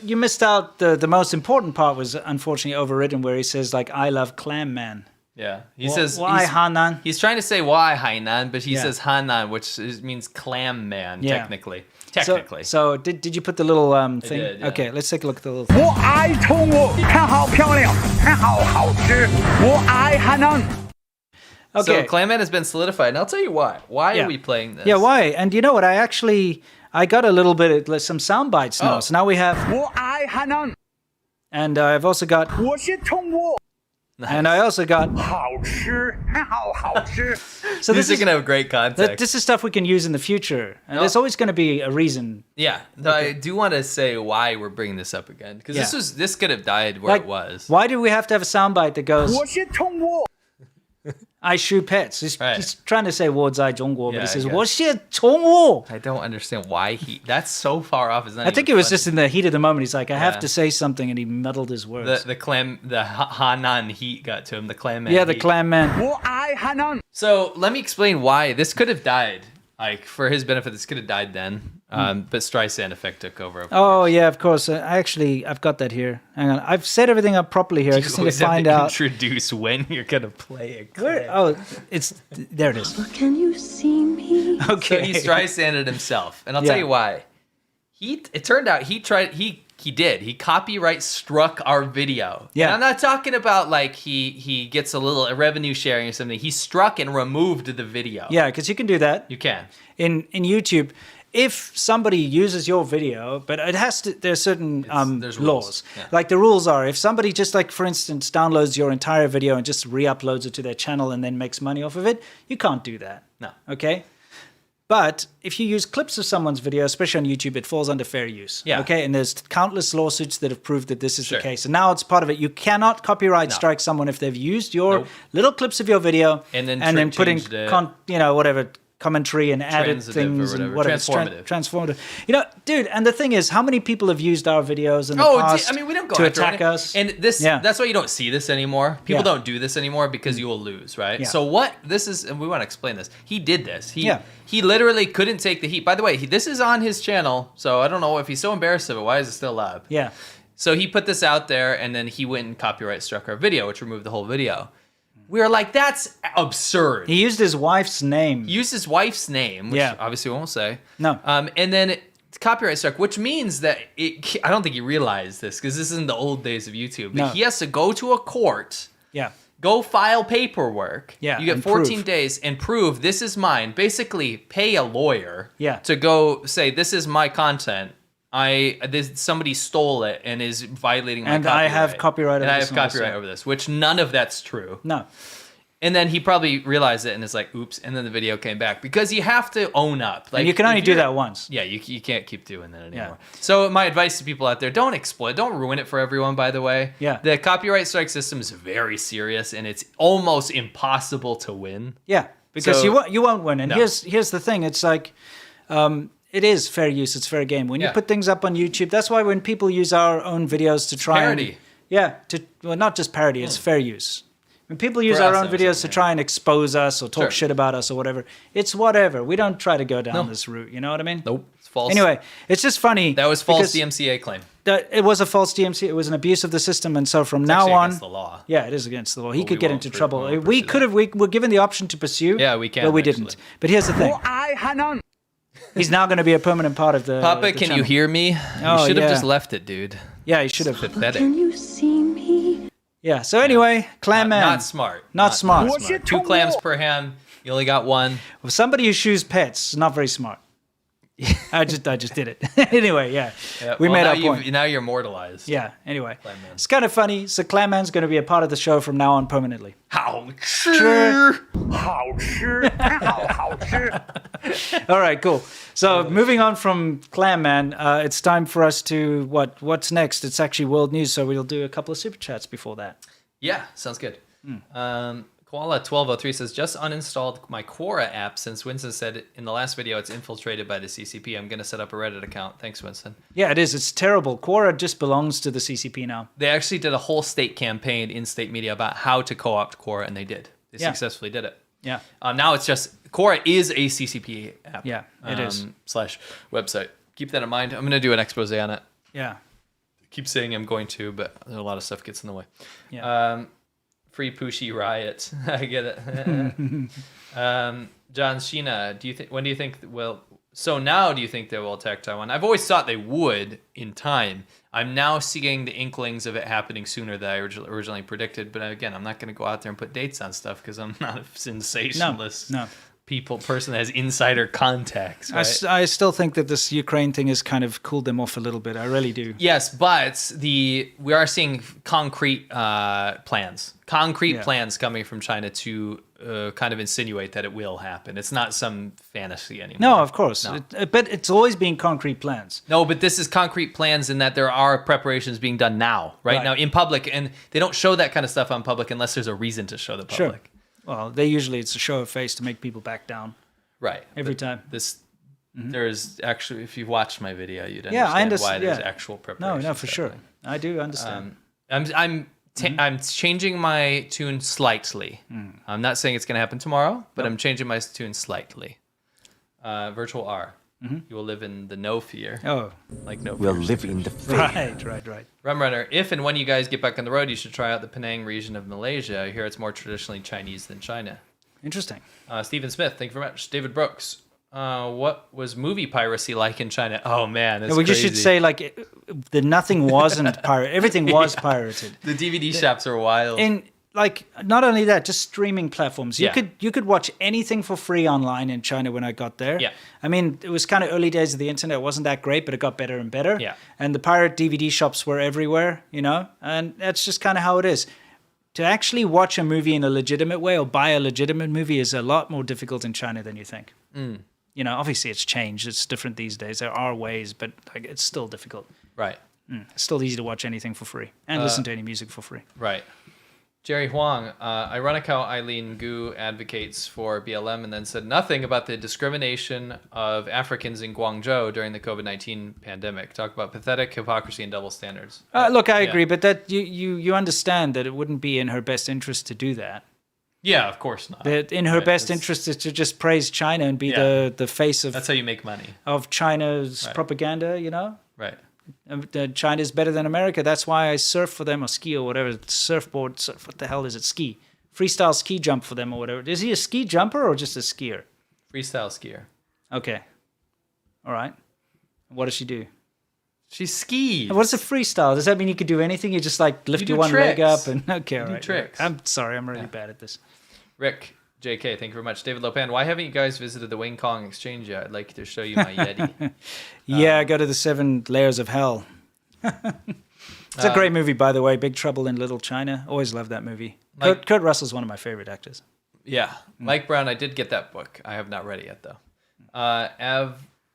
you missed out. The most important part was unfortunately overridden, where he says like, "I love Clam Man."
Yeah, he says
why Hanan?
He's trying to say why Hainan, but he says Hanan, which means clam man technically. Technically.
So did you put the little thing?
did, yeah.
Okay, let's take a look at the little thing.
我爱中国，看好漂亮，看好好吃。我爱海南。
Okay.
So Clam Man has been solidified, and I'll tell you why. Why are we playing this?
Yeah, why? And you know what? I got a little bit of some sound bites now. So now we have.
我爱海南。
And I've also got.
我是中国。
And I also got.
好吃，看好好吃。
So
this is going to have great context.
This is stuff we can use in the future. And there's always going to be a reason.
Yeah, I do want to say why we're bringing this up again, because this could have died where it was.
Why do we have to have a soundbite that goes?
我是中国。
I shoot pets. He's trying to say 我在中国, but he says 我是中国.
I don't understand why that's so far off.
I think it was just in the heat of the moment. He's like, I have to say something, and he muddled his words.
The Hanan heat got to him. The Clam Man.
Yeah, the Clam Man.
我爱海南。
So let me explain why this could have died. Like for his benefit, this could have died then. But Streisand effect took over.
Oh yeah, of course. I've got that here. Hang on, I've set everything up proproperly here. I just need to find out.
Introduce when you're gonna play it.
There it is.
Can you see me?
Okay.
So he Streisanded himself, and I'll tell you why. It turned out he copyright struck our video.
Yeah.
And I'm not talking about like he gets a little revenue sharing or something. He struck and removed the video.
Yeah, because you can do that.
You can.
In YouTube, if somebody uses your video, but it has to, there's certain
there's
laws.
rules. Yeah.
Like the rules are, if somebody just like, for instance, downloads your entire video and just re-uploads it to their channel and then makes money off of it, you can't do that.
No.
Okay? But if you use clips of someone's video, especially on YouTube, it falls under fair use.
Yeah.
Okay? And there's countless lawsuits that have proved that this is
Sure.
the case. And now it's part of it. You cannot copyright strike someone if they've used your little clips of your video
And then
putting,
changed it.
whatever, commentary and added
Transitive
things
or
and
whatever.
whatever.
Transformative.
Transformative. Dude, and the thing is, how many people have used our videos in the past
we don't go
to
after
attack
it.
us?
And that's why you don't see this anymore. People
Yeah.
don't do this anymore because you will lose, right?
Yeah.
So what this is, and we want to explain this. He did this.
Yeah.
He literally couldn't take the heat. By the way, this is on his channel, so I don't know if he's so embarrassed of it. Why is it still up?
Yeah.
So he put this out there, and then he went and copyright struck our video, which removed the whole video. We were like, that's absurd.
He used his wife's name.
Used his wife's name, which obviously we won't say.
No.
And then copyright struck, which means that I don't think he realized this because this isn't the old days of YouTube. But he has to go to a court, go file paperwork.
Yeah,
You get
and
14
prove.
days and prove this is mine. Basically, pay a lawyer
Yeah.
to go say, this is my content. Somebody stole it and is violating my
And
copyright.
I have copyright over
and I
this
have
and
copyright
also.
over this, which none of that's true.
No.
And then he probably realized it and is like, oops. And then the video came back because you have to own up. Like,
And you can only
if
do
you're-
that once.
Yeah, you can't keep doing that anymore. So my advice to people out there, don't exploit, don't ruin it for everyone, by the way.
Yeah.
The copyright strike system is very serious and it's almost impossible to win.
Yeah. Because
So-
you won't win. And
No.
here's the thing. It's like, it is fair use. It's fair game. When you
Yeah.
put things up on YouTube, that's why when people use our own videos to try
parody.
not just parody, it's fair use. When people use
For
our
us,
own
I was
videos to
saying,
try and expose us or talk
Sure.
shit about us or whatever, it's whatever. We don't try to go down
No.
this route. You know what I mean?
Nope. It's false.
Anyway, it's just funny.
That was false
because
DMCA claim.
It was a false DMCA. It was an abuse of the system. And so from now
Actually
on,
against the law.
yeah, it is against the law. He
But
could
we
get
won't
into
we
trouble.
won't
We
pursue
could have. We were given the option to pursue.
Yeah, we can,
but we
actually.
didn't. But here's the thing. He's now going to be a permanent part of the.
Papa,
the
can
channel.
you hear me?
Oh,
you should have
yeah.
just left it, dude.
Yeah, he should have.
Pathetic.
Can you see me?
Yeah. So anyway, Clam Man.
Not smart.
Not smart.
Two clams per hand. You only got one.
Well, somebody who shoes pets is not very smart. I just did it. Anyway, yeah. We made our point.
Now you're immortalized.
Yeah. Anyway,
Clam Man.
it's kind of funny. So Clam Man's going to be a part of the show from now on permanently.
How
Sure. All right, cool. So moving on from Clam Man, it's time for us to what's next? It's actually world news, so we'll do a couple of super chats before that.
Yeah, sounds good. Koala1203 says, just uninstalled my Quora app since Winston said in the last video it's infiltrated by the CCP. I'm going to set up a Reddit account. Thanks, Winston.
Yeah, it is. It's terrible. Quora just belongs to the CCP now.
They actually did a whole state campaign in state media about how to co-opt Quora, and they did. They successfully did it.
Yeah.
Now it's just, Quora is a CCP app.
Yeah, it is.
/ website. Keep that in mind. I'm going to do an expose on it.
Yeah.
Keep saying I'm going to, but a lot of stuff gets in the way.
Yeah.
Free Pushy Riot. I get it. John Sheena, when do you think, now do you think they will attack Taiwan? I've always thought they would in time. I'm now seeing the inklings of it happening sooner than I originally predicted. But again, I'm not going to go out there and put dates on stuff because I'm not a sensationalist.
No.
Person that has insider contacts. Right?
I still think that this Ukraine thing has kind of cooled them off a little bit. I really do.
Yes, but we are seeing concrete plans. Plans coming from China to kind of insinuate that it will happen. It's not some fantasy anymore.
No, of course.
No.
But it's always been concrete plans.
No, but this is concrete plans in that there are preparations being done now, right now in public, and they don't show that kind of stuff on public unless there's a reason to show the public.
Sure. Well, it's a show of face to make people back down.
Right.
Every time.
There's actually, if you watched my video, you'd understand,
Yeah, I understand
why there's actual preparation.
No, for sure. I do understand.
I'm changing my tune slightly. I'm not saying it's going to happen tomorrow, but I'm changing my tune slightly. Virtual R. You will live in the no fear.
Oh,
Like no
We'll
fear.
live in the fear.
right.
Rum Runner, if and when you guys get back on the road, you should try out the Penang region of Malaysia. I hear it's more traditionally Chinese than China.
Interesting.
Stephen Smith, thank you very much. David Brooks, what was movie piracy like in China? Oh man, that's
We
crazy.
just should say like that nothing wasn't pirated. Everything was pirated.
The DVD shops are wild.
In like not only that, just streaming platforms.
Yeah.
You could watch anything for free online in China when I got there.
Yeah.
I mean, it was kind of early days of the internet. It wasn't that great, but it got better and better.
Yeah.
And the pirate DVD shops were everywhere, and that's just kind of how it is. To actually watch a movie in a legitimate way or buy a legitimate movie is a lot more difficult in China than you think. Obviously it's changed. It's different these days. There are ways, but like, it's still difficult.
Right.
It's still easy to watch anything for free and listen to any music for free.
Right. Jerry Huang, ironic how Eileen Gu advocates for BLM and then said nothing about the discrimination of Africans in Guangzhou during the COVID-19 pandemic. Talk about pathetic hypocrisy and double standards.
Look, I agree, but that you understand that it wouldn't be in her best interest to do that.
Yeah, of course not.
That in her
Right,
best
it's-
interest is to just praise China and be
Yeah.
the face
That's how you make money.
of China's
Right.
propaganda,
Right.
China's better than America. That's why I surf for them or ski or whatever. Surfboard, what the hell is it? Ski. Freestyle ski jump for them or whatever. Is he a ski jumper or just a skier?
Freestyle skier.
Okay. All right. What does she do?
She skis.
What's a freestyle? Does that mean you could do anything? You just like lift
You do
your one leg
tricks.
up and okay, all
do
right.
tricks.
I'm sorry, I'm really bad at this.
Rick, JK, thank you very much. David Lopan, why haven't you guys visited the Wing Kong Exchange yet? I'd like to show you my Yeti.
Yeah, go to the 7 Layers of Hell. It's a great movie, by the way. Big Trouble in Little China. Always loved that movie.
Like-
Kurt Russell's one of my favorite actors.
Yeah, Mike Brown. I did get that book. I have not read it yet, though.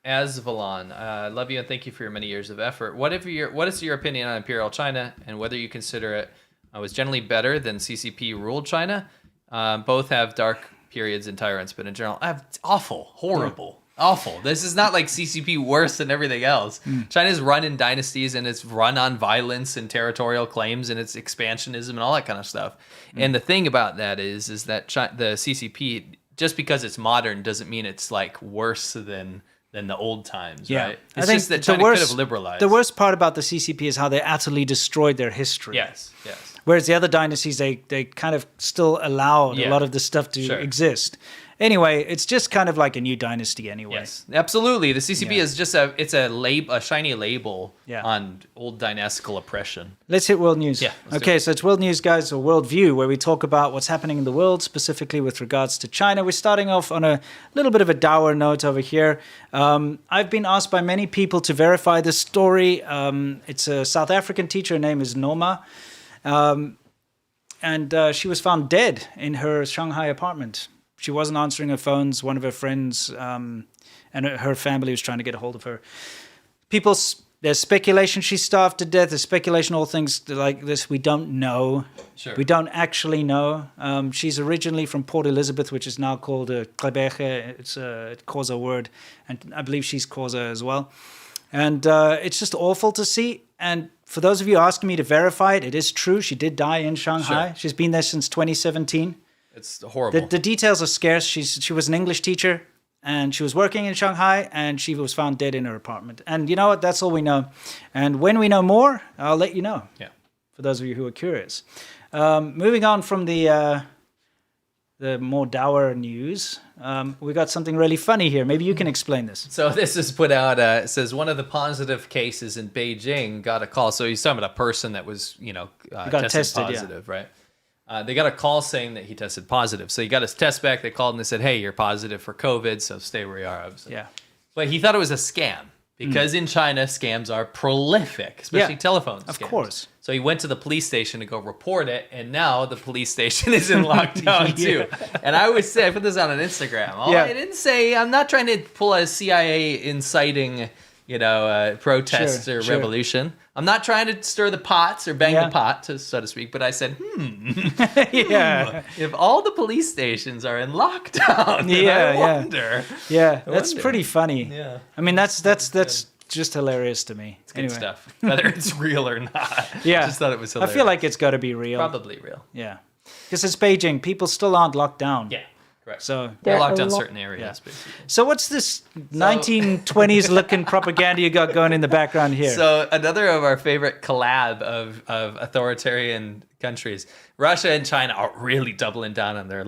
Asvalon, love you and thank you for your many years of effort. What is your opinion on Imperial China and whether you consider it was generally better than CCP ruled China? Both have dark periods and tyrants, but in general, awful, horrible. Awful. This is not like CCP worse than everything else. China's run in dynasties and it's run on violence and territorial claims and its expansionism and all that kind of stuff. And the thing about that is that the CCP, just because it's modern, doesn't mean it's like worse than the old times, right? It's just that China could have liberalized.
The worst part about the CCP is how they utterly destroyed their history.
Yes.
Whereas the other dynasties, they kind of still allowed a lot of this stuff to exist. Anyway, it's just kind of like a new dynasty anyway.
Yes, absolutely. The CCP is just a shiny label on old dynastical oppression.
Let's hit world news.
Yeah,
Okay, so it's world news, guys, or world view, where we talk about what's happening in the world, specifically with regards to China. We're starting off on a little bit of a dour note over here. I've been asked by many people to verify this story. It's a South African teacher. Her name is Norma. And she was found dead in her Shanghai apartment. She wasn't answering her phones. One of her friends and her family was trying to get a hold of her. There's speculation she starved to death. There's speculation, all things like this. We don't know.
Sure.
We don't actually know. She's originally from Port Elizabeth, which is now called Quebec. It's a Xhosa word. And I believe she's Xhosa as well. And it's just awful to see. And for those of you asking me to verify it, it is true. She did die in Shanghai.
Sure.
She's been there since 2017.
It's horrible.
The details are scarce. She was an English teacher, and she was working in Shanghai, and she was found dead in her apartment. And you know what? That's all we know. And when we know more, I'll let you know.
Yeah.
For those of you who are curious. Moving on from the more dour news, we got something really funny here. Maybe you can explain this.
So this is put out. It says one of the positive cases in Beijing got a call. So he's talking about a person that was,
got tested,
positive, right? They got a call saying that he tested positive. So he got his test back. They called and they said, "Hey, you're positive for COVID, so stay where you are." Obviously.
Yeah.
But he thought it was a scam because in China, scams are prolific, especially telephone scams.
Of course.
So he went to the police station to go report it, and now the police station is in lockdown too. And I always say, I put this out on Instagram. I didn't say, I'm not trying to pull a CIA inciting, protest or revolution. I'm not trying to stir the pots or bang the pot, so to speak. But I said, if all the police stations are in lockdown, I wonder.
Yeah, that's pretty funny.
Yeah.
I mean, that's just hilarious to me.
It's good stuff, whether it's real or not.
Yeah.
Just thought it was hilarious.
I feel like it's got to be real.
Probably real.
Yeah. Because it's Beijing. People still aren't locked down.
Yeah. Correct.
So
They're
There
locked
are
on
a lot-
certain areas, basically.
So what's this 1920s looking propaganda you got going in the background here?
So another of our favorite collab of authoritarian countries, Russia and China are really doubling down on their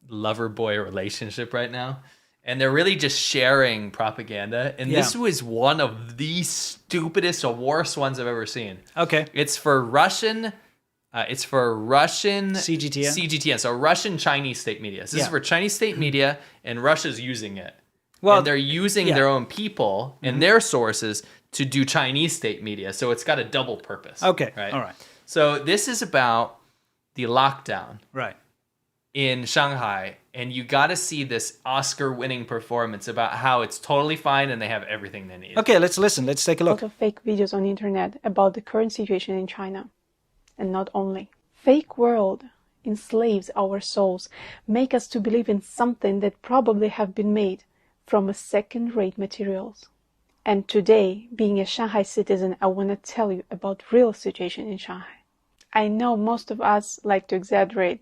lover boy relationship right now. And they're really just sharing propaganda. And this was one of the stupidest or worst ones I've ever seen.
Okay.
It's for Russian
CGTN?
CGTN, so Russian Chinese state media. This is for Chinese state media, and Russia's using it.
Well,
and they're using their own people and their sources to do Chinese state media. So it's got a double purpose.
Okay.
Right?
All right.
So this is about the lockdown
Right.
in Shanghai, and you got to see this Oscar-winning performance about how it's totally fine and they have everything they need.
Okay, let's listen. Let's take a
A
look.
lot of fake videos on the internet about the current situation in China. And not only. Fake world enslaves our souls, make us to believe in something that probably have been made from a second-rate materials. And today, being a Shanghai citizen, I want to tell you about real situation in Shanghai. I know most of us like to exaggerate.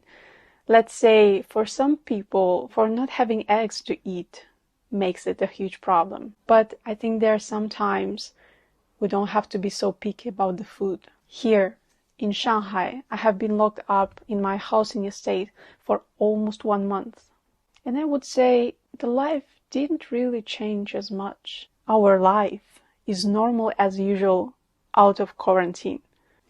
Let's say for some people, for not having eggs to eat makes it a huge problem. But I think there are some times we don't have to be so picky about the food. Here in Shanghai, I have been locked up in my housing estate for almost 1 month. And I would say the life didn't really change as much. Our life is normal as usual out of quarantine.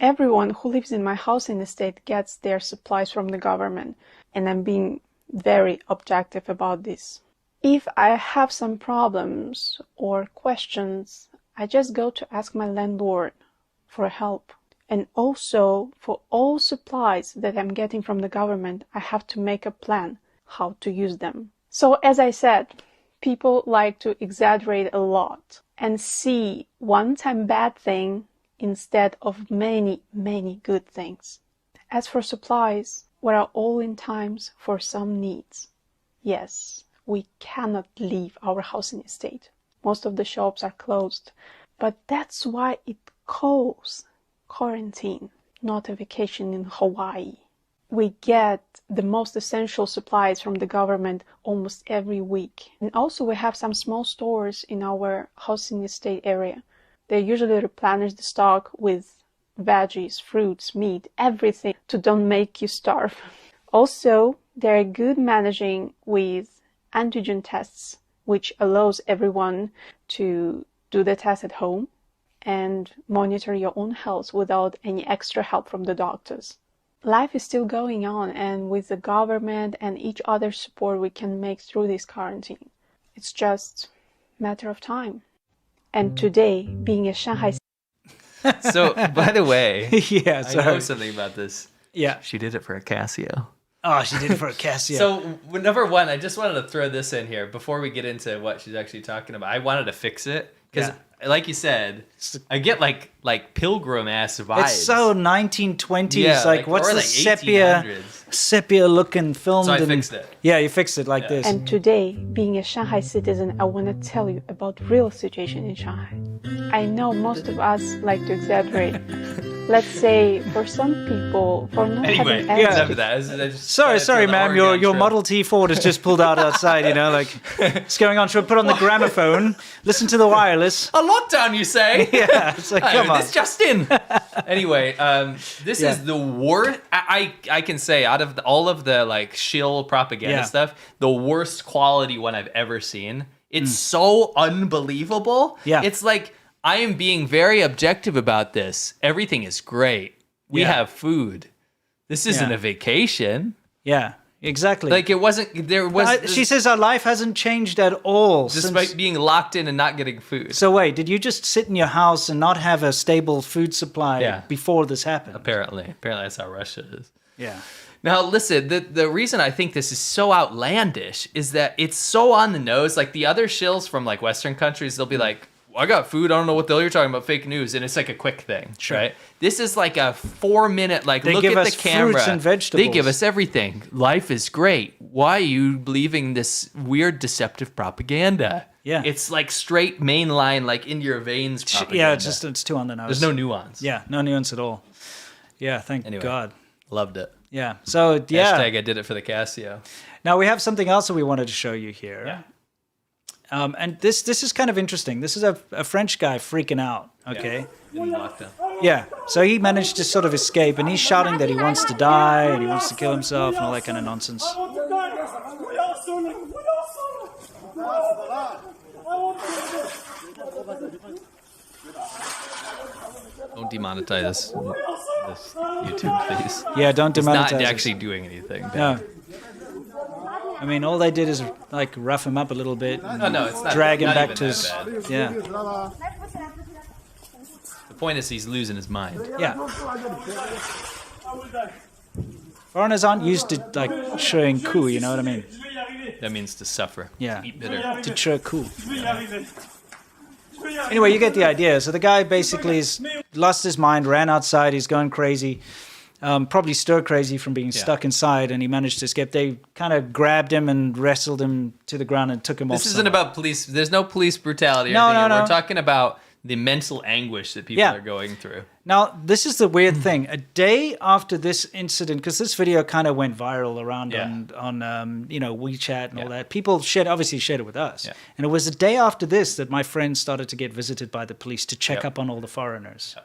Everyone who lives in my housing estate gets their supplies from the government, and I'm being very objective about this. If I have some problems or questions, I just go to ask my landlord for help. And also, for all supplies that I'm getting from the government, I have to make a plan how to use them. So, as I said, people like to exaggerate a lot and see one-time bad thing instead of many, many good things. As for supplies, we are all in times for some needs. Yes, we cannot leave our housing estate. Most of the shops are closed, but that's why it calls quarantine, not a vacation in Hawaii. We get the most essential supplies from the government almost every week. And also we have some small stores in our housing estate area. They usually replenish the stock with veggies, fruits, meat, everything to don't make you starve. Also, they're good managing with antigen tests, which allows everyone to do the test at home and monitor your own health without any extra help from the doctors. Life is still going on, and with the government and each other support we can make through this quarantine. It's just a matter of time. And today, being a Shanghai...
So, by the way,
Yeah,
I
sorry.
know something about this.
Yeah.
She did it for a Casio.
Oh, she did it for a Casio.
So, number one, I just wanted to throw this in here before we get into what she's actually talking about. I wanted to fix it because, like you said, I get like pilgrim ass vibes.
it's so 1920s.
Yeah,
like, what's
or
the
like
sepia looking film?
So I fixed it.
Yeah, you fixed it like this.
And today, being a Shanghai citizen, I want to tell you about real situation in Shanghai. I know most of us like to exaggerate. Let's say for some people, for not
Anyway,
having eggs
enough
to
of that.
Sorry, ma'am. Your Model T Ford has just pulled out outside. You know, like what's going on? Should we put on the gramophone? Listen to the wireless.
A lockdown, you say?
Yeah, it's like come on.
This just in. Anyway, this is the worst. I can say out of all of the like shill propaganda stuff, the worst quality one I've ever seen. It's so unbelievable.
Yeah,
it's like I am being very objective about this. Everything is great. We have food. This isn't a vacation.
Yeah, exactly.
Like it wasn't. There was.
she says our life hasn't changed at all
despite being locked in and not getting food.
So wait, did you just sit in your house and not have a stable food supply before this happened?
Apparently that's how Russia is.
Yeah.
Now, listen, the reason I think this is so outlandish is that it's so on the nose. Like the other shills from like Western countries, they'll be like, I got food. I don't know what the hell you're talking about. Fake news. And it's like a quick thing, right? This is like a 4-minute, like,
they
look
give
at
us
the camera.
Fruits and vegetables.
They give us everything. Life is great. Why are you believing this weird, deceptive propaganda?
Yeah.
It's like straight mainline, like in your veins propaganda.
Yeah, it's too on the nose.
There's no nuance.
Yeah, no nuance at all. Yeah, thank God.
Loved it.
Yeah. So yeah.
Hashtag I did it for the Casio.
Now we have something else that we wanted to show you here.
Yeah.
And this is kind of interesting. This is a French guy freaking out. Okay.
In lockdown.
Yeah. So he managed to sort of escape, and he's shouting that he wants to die and he wants to kill himself and all that kind of nonsense.
Don't demonetize this YouTube, please.
Yeah, don't
He's
demonetize
not
us.
actually doing anything.
No. I mean, all they did is like rough him up a little bit.
No, it's not.
Drag him
not
back
even
to his.
that bad.
Yeah.
The point is he's losing his mind.
Yeah. Foreigners aren't used to like showing coup, you know what I mean?
That means to suffer.
Yeah.
Eat bitter.
To show coup. Anyway, you get the idea. So the guy basically has lost his mind, ran outside, he's going crazy. Probably stir crazy from being stuck inside, and he managed to escape. They kind of grabbed him and wrestled him to the ground and took him off.
This isn't about police. There's no police brutality. Or
No,
anything.
no.
We're talking about the mental anguish that people are going through.
Now, this is the weird thing. A day after this incident, because this video kind of went viral around on WeChat and all that. People obviously shared it with us.
Yeah.
And it was a day after this that my friend started to get visited by the police to check up on all the foreigners.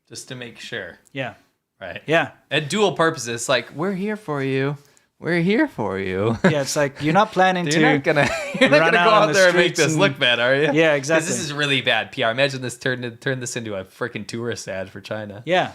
Just to make sure.
Yeah.
Right.
Yeah.
At dual purposes, like, we're here for you. We're here for you.
Yeah, it's like you're not planning to.
You're not gonna go out there and make this look bad, are you?
Yeah, exactly.
'Cause this is really bad PR. Imagine this turn this into a freaking tourist ad for China.
Yeah.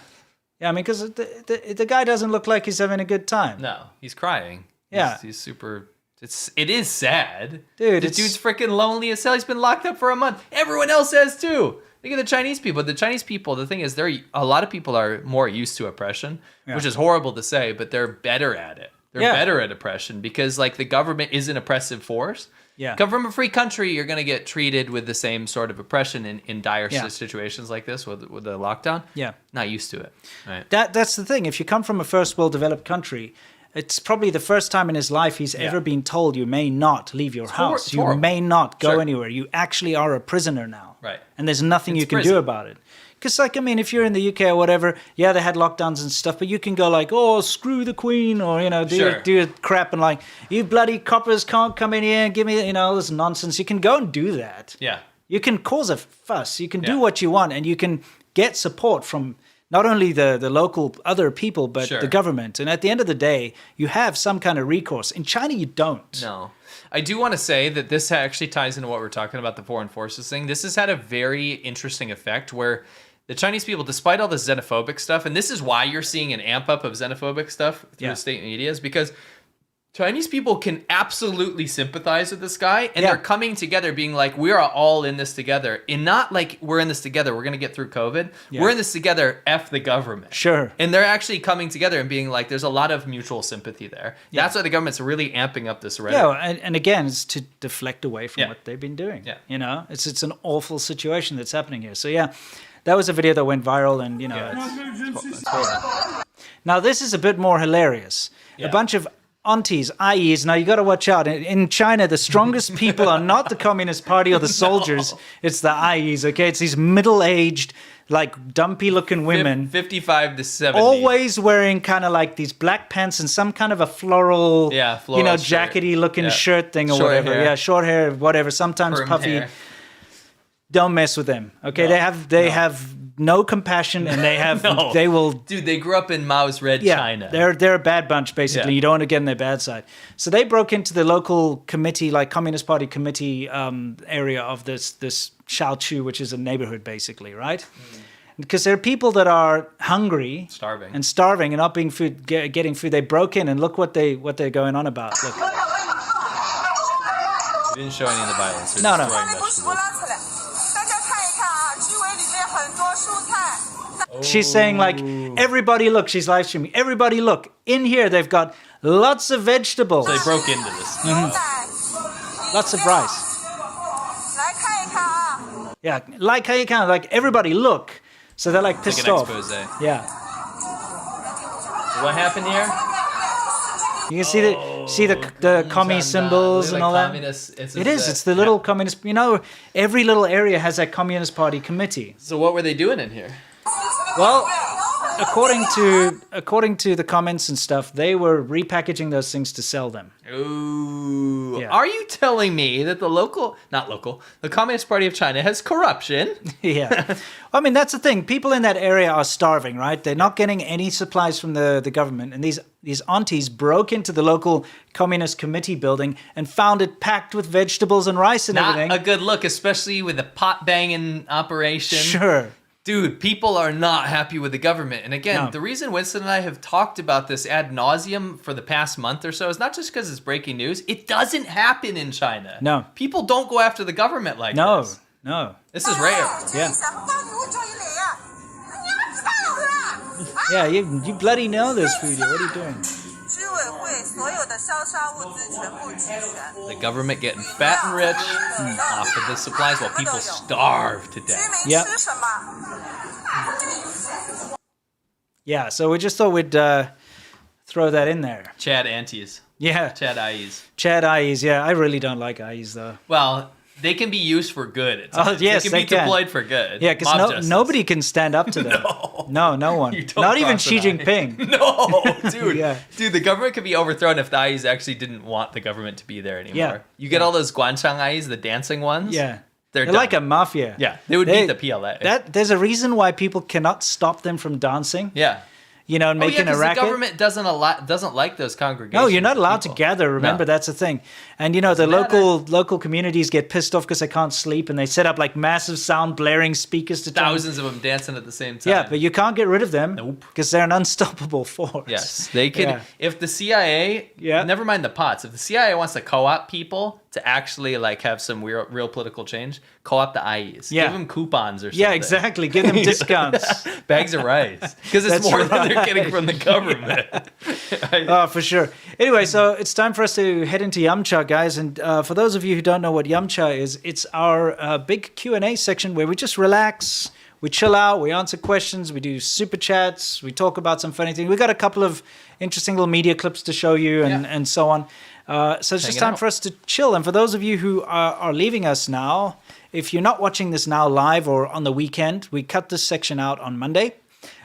Yeah, I mean, because the guy doesn't look like he's having a good time.
No, he's crying.
Yeah.
He's super. It is sad,
dude.
The dude's freaking lonely as hell. He's been locked up for a month. Everyone else has too. Look at the Chinese people. The Chinese people, the thing is, a lot of people are more used to oppression, which is horrible to say, but they're better at it. They're better at oppression because, like, the government is an oppressive force.
Yeah.
Come from a free country, you're going to get treated with the same sort of oppression in dire situations like this with the lockdown.
Yeah.
Not used to it. Right.
That's the thing. If you come from a first world developed country, it's probably the first time in his life he's ever been told you may not leave your house. You may not go anywhere. You actually are a prisoner now.
Right.
And there's nothing you can do about it. Because, like, I mean, if you're in the UK or whatever, yeah, they had lockdowns and stuff, but you can go like, oh, screw the Queen, or, you know, do crap and like, you bloody coppers can't come in here and give me, you know, all this nonsense. You can go and do that.
Yeah.
You can cause a fuss. You can do what you want, and you can get support from not only the local other people, but the government. And at the end of the day, you have some kind of recourse. In China, you don't.
No. I do want to say that this actually ties into what we're talking about, the foreign forces thing. This has had a very interesting effect where the Chinese people, despite all the xenophobic stuff, and this is why you're seeing an amp up of xenophobic stuff through the state media, is because Chinese people can absolutely sympathize with this guy, and they're coming together being like, we are all in this together. And not like, we're in this together, we're going to get through COVID. Yeah. We're in this together, F the government.
Sure.
And they're actually coming together and being like, there's a lot of mutual sympathy there. Yeah. That's why the government's really amping up this rhetoric.
Yeah, and again, it's to deflect away from what they've been doing.
Yeah.
You know, it's an awful situation that's happening here. So yeah, that was a video that went viral, and you know, it's horrible. Now this is a bit more hilarious. A bunch of aunties, IEs. Now you got to watch out. In China, the strongest people are not the Communist Party or the soldiers. It's the IEs. Okay, it's these middle-aged, like dumpy-looking women,
55 to 70,
always wearing kind of like these black pants and some kind of a floral, you know, jackety-looking shirt thing or
short
whatever.
Hair.
Yeah, short hair, whatever. Sometimes
Permed
puffy.
hair.
Don't mess with them. Okay, they have no compassion, and they have they will.
Dude, they grew up in Mao's Red China.
They're a bad bunch basically. You don't want to get on their bad side. So they broke into the local committee, like Communist Party committee area of this Shaochu, which is a neighborhood basically, right? Because there are people that are hungry, starving, and not being getting food. They broke in, and look what they're going on about. Look.
We didn't show any of the violence. They're
No.
destroying vegetables.
She's saying like, everybody look, she's live streaming. Everybody look, in here they've got lots of vegetables.
So they broke into this.
Lots of rice. Yeah, like how you can, like everybody look. So they're like pissed off.
Expose.
Yeah.
So what happened here?
You can see the commie symbols and all that. It's the little communist. You know, every little area has a Communist Party committee.
So what were they doing in here?
Well, according to the comments and stuff, they were repackaging those things to sell them.
Ooh.
Yeah.
Are you telling me that the Communist Party of China has corruption?
Yeah. I mean, that's the thing. People in that area are starving, right? They're not getting any supplies from the government. And these aunties broke into the local Communist Committee building and found it packed with vegetables and rice and
Not
everything.
a good look, especially with the pot banging operation.
Sure.
Dude, people are not happy with the government. And again,
No.
the reason Winston and I have talked about this ad nauseum for the past month or so is not just because it's breaking news. It doesn't happen in China.
No.
People don't go after the government like
No,
this.
no.
This is rare.
Yeah. Yeah, you bloody know this, Foodie. What are you doing?
The government getting fat and rich off of the supplies while people starve to death.
Yeah. Yeah, so we just thought we'd throw that in there.
Chad Antes.
Yeah.
Chad Ayes.
Chad Ayes, yeah. I really don't like Ayes, though.
Well, they can be used for good. At
Oh,
times.
yes,
they
they
can be
can.
deployed for good.
Yeah, because
Mob justice.
nobody can stand up to them. No one.
You don't
Not even
cross
Xi
an eye.
Jinping.
No, dude.
Yeah.
Dude, the government could be overthrown if the Ayes actually didn't want the government to be there anymore.
Yeah.
You get all those Guanchang Ayes, the dancing ones.
Yeah.
They're
They're like a
done.
mafia.
Yeah, they would beat the PLA.
There's a reason why people cannot stop them from dancing.
Yeah.
You know, and making a
'cause
racket.
the government doesn't like those congregations.
No, you're not
of
allowed to
people.
gather. Remember,
No.
that's the thing. And you know, the local communities get pissed off because they can't sleep, and they set up like massive sound blaring speakers to try and-
Thousands of them dancing at the same time.
Yeah, but you can't get rid of them.
Nope.
Because they're an unstoppable force.
Yes, they could.
Yeah.
If the CIA,
Yeah.
never mind the pots. If the CIA wants to co-op people to actually like have some real political change, co-op the IEs.
Yeah.
Give them coupons or something.
Yeah, exactly. Give them discounts.
Bags of rice because it's
That's
more than they're
right.
getting from the government.
Oh, for sure. Anyway, so it's time for us to head into Yamcha, guys. And for those of you who don't know what Yamcha is, it's our big Q&A section where we just relax, we chill out, we answer questions, we do super chats, we talk about some funny things. We got a couple of interesting little media clips to show you and so on. So it's just
Hang
time
out.
for us to chill. And for those of you who are leaving us now, if you're not watching this now live or on the weekend, we cut this section out on Monday.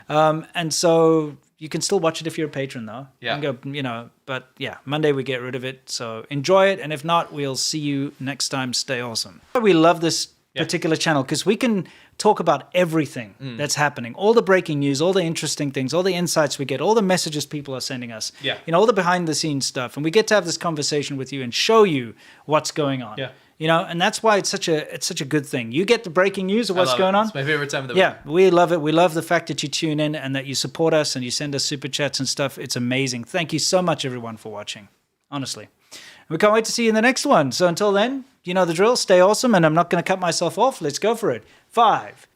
And so you can still watch it if you're a patron, though.
Yeah.
You can go, but yeah, Monday we get rid of it. So enjoy it. And if not, we'll see you next time. Stay awesome. We love this particular channel because we can talk about everything that's happening, all the breaking news, all the interesting things, all the insights we get, all the messages people are sending us,
Yeah.
you know, all the behind the scenes stuff. And we get to have this conversation with you and show you what's going on.
Yeah.
You know, and that's why it's such a good thing. You get the breaking news of
I
what's
love
going
it.
on.
It's my favorite time of the
Yeah,
week.
we love it. We love the fact that you tune in and that you support us and you send us super chats and stuff. It's amazing. Thank you so much, everyone, for watching. Honestly. We can't wait to see you in the next one. So until then, you know the drill. Stay awesome. And I'm not going to cut myself off. Let's go for it. 5,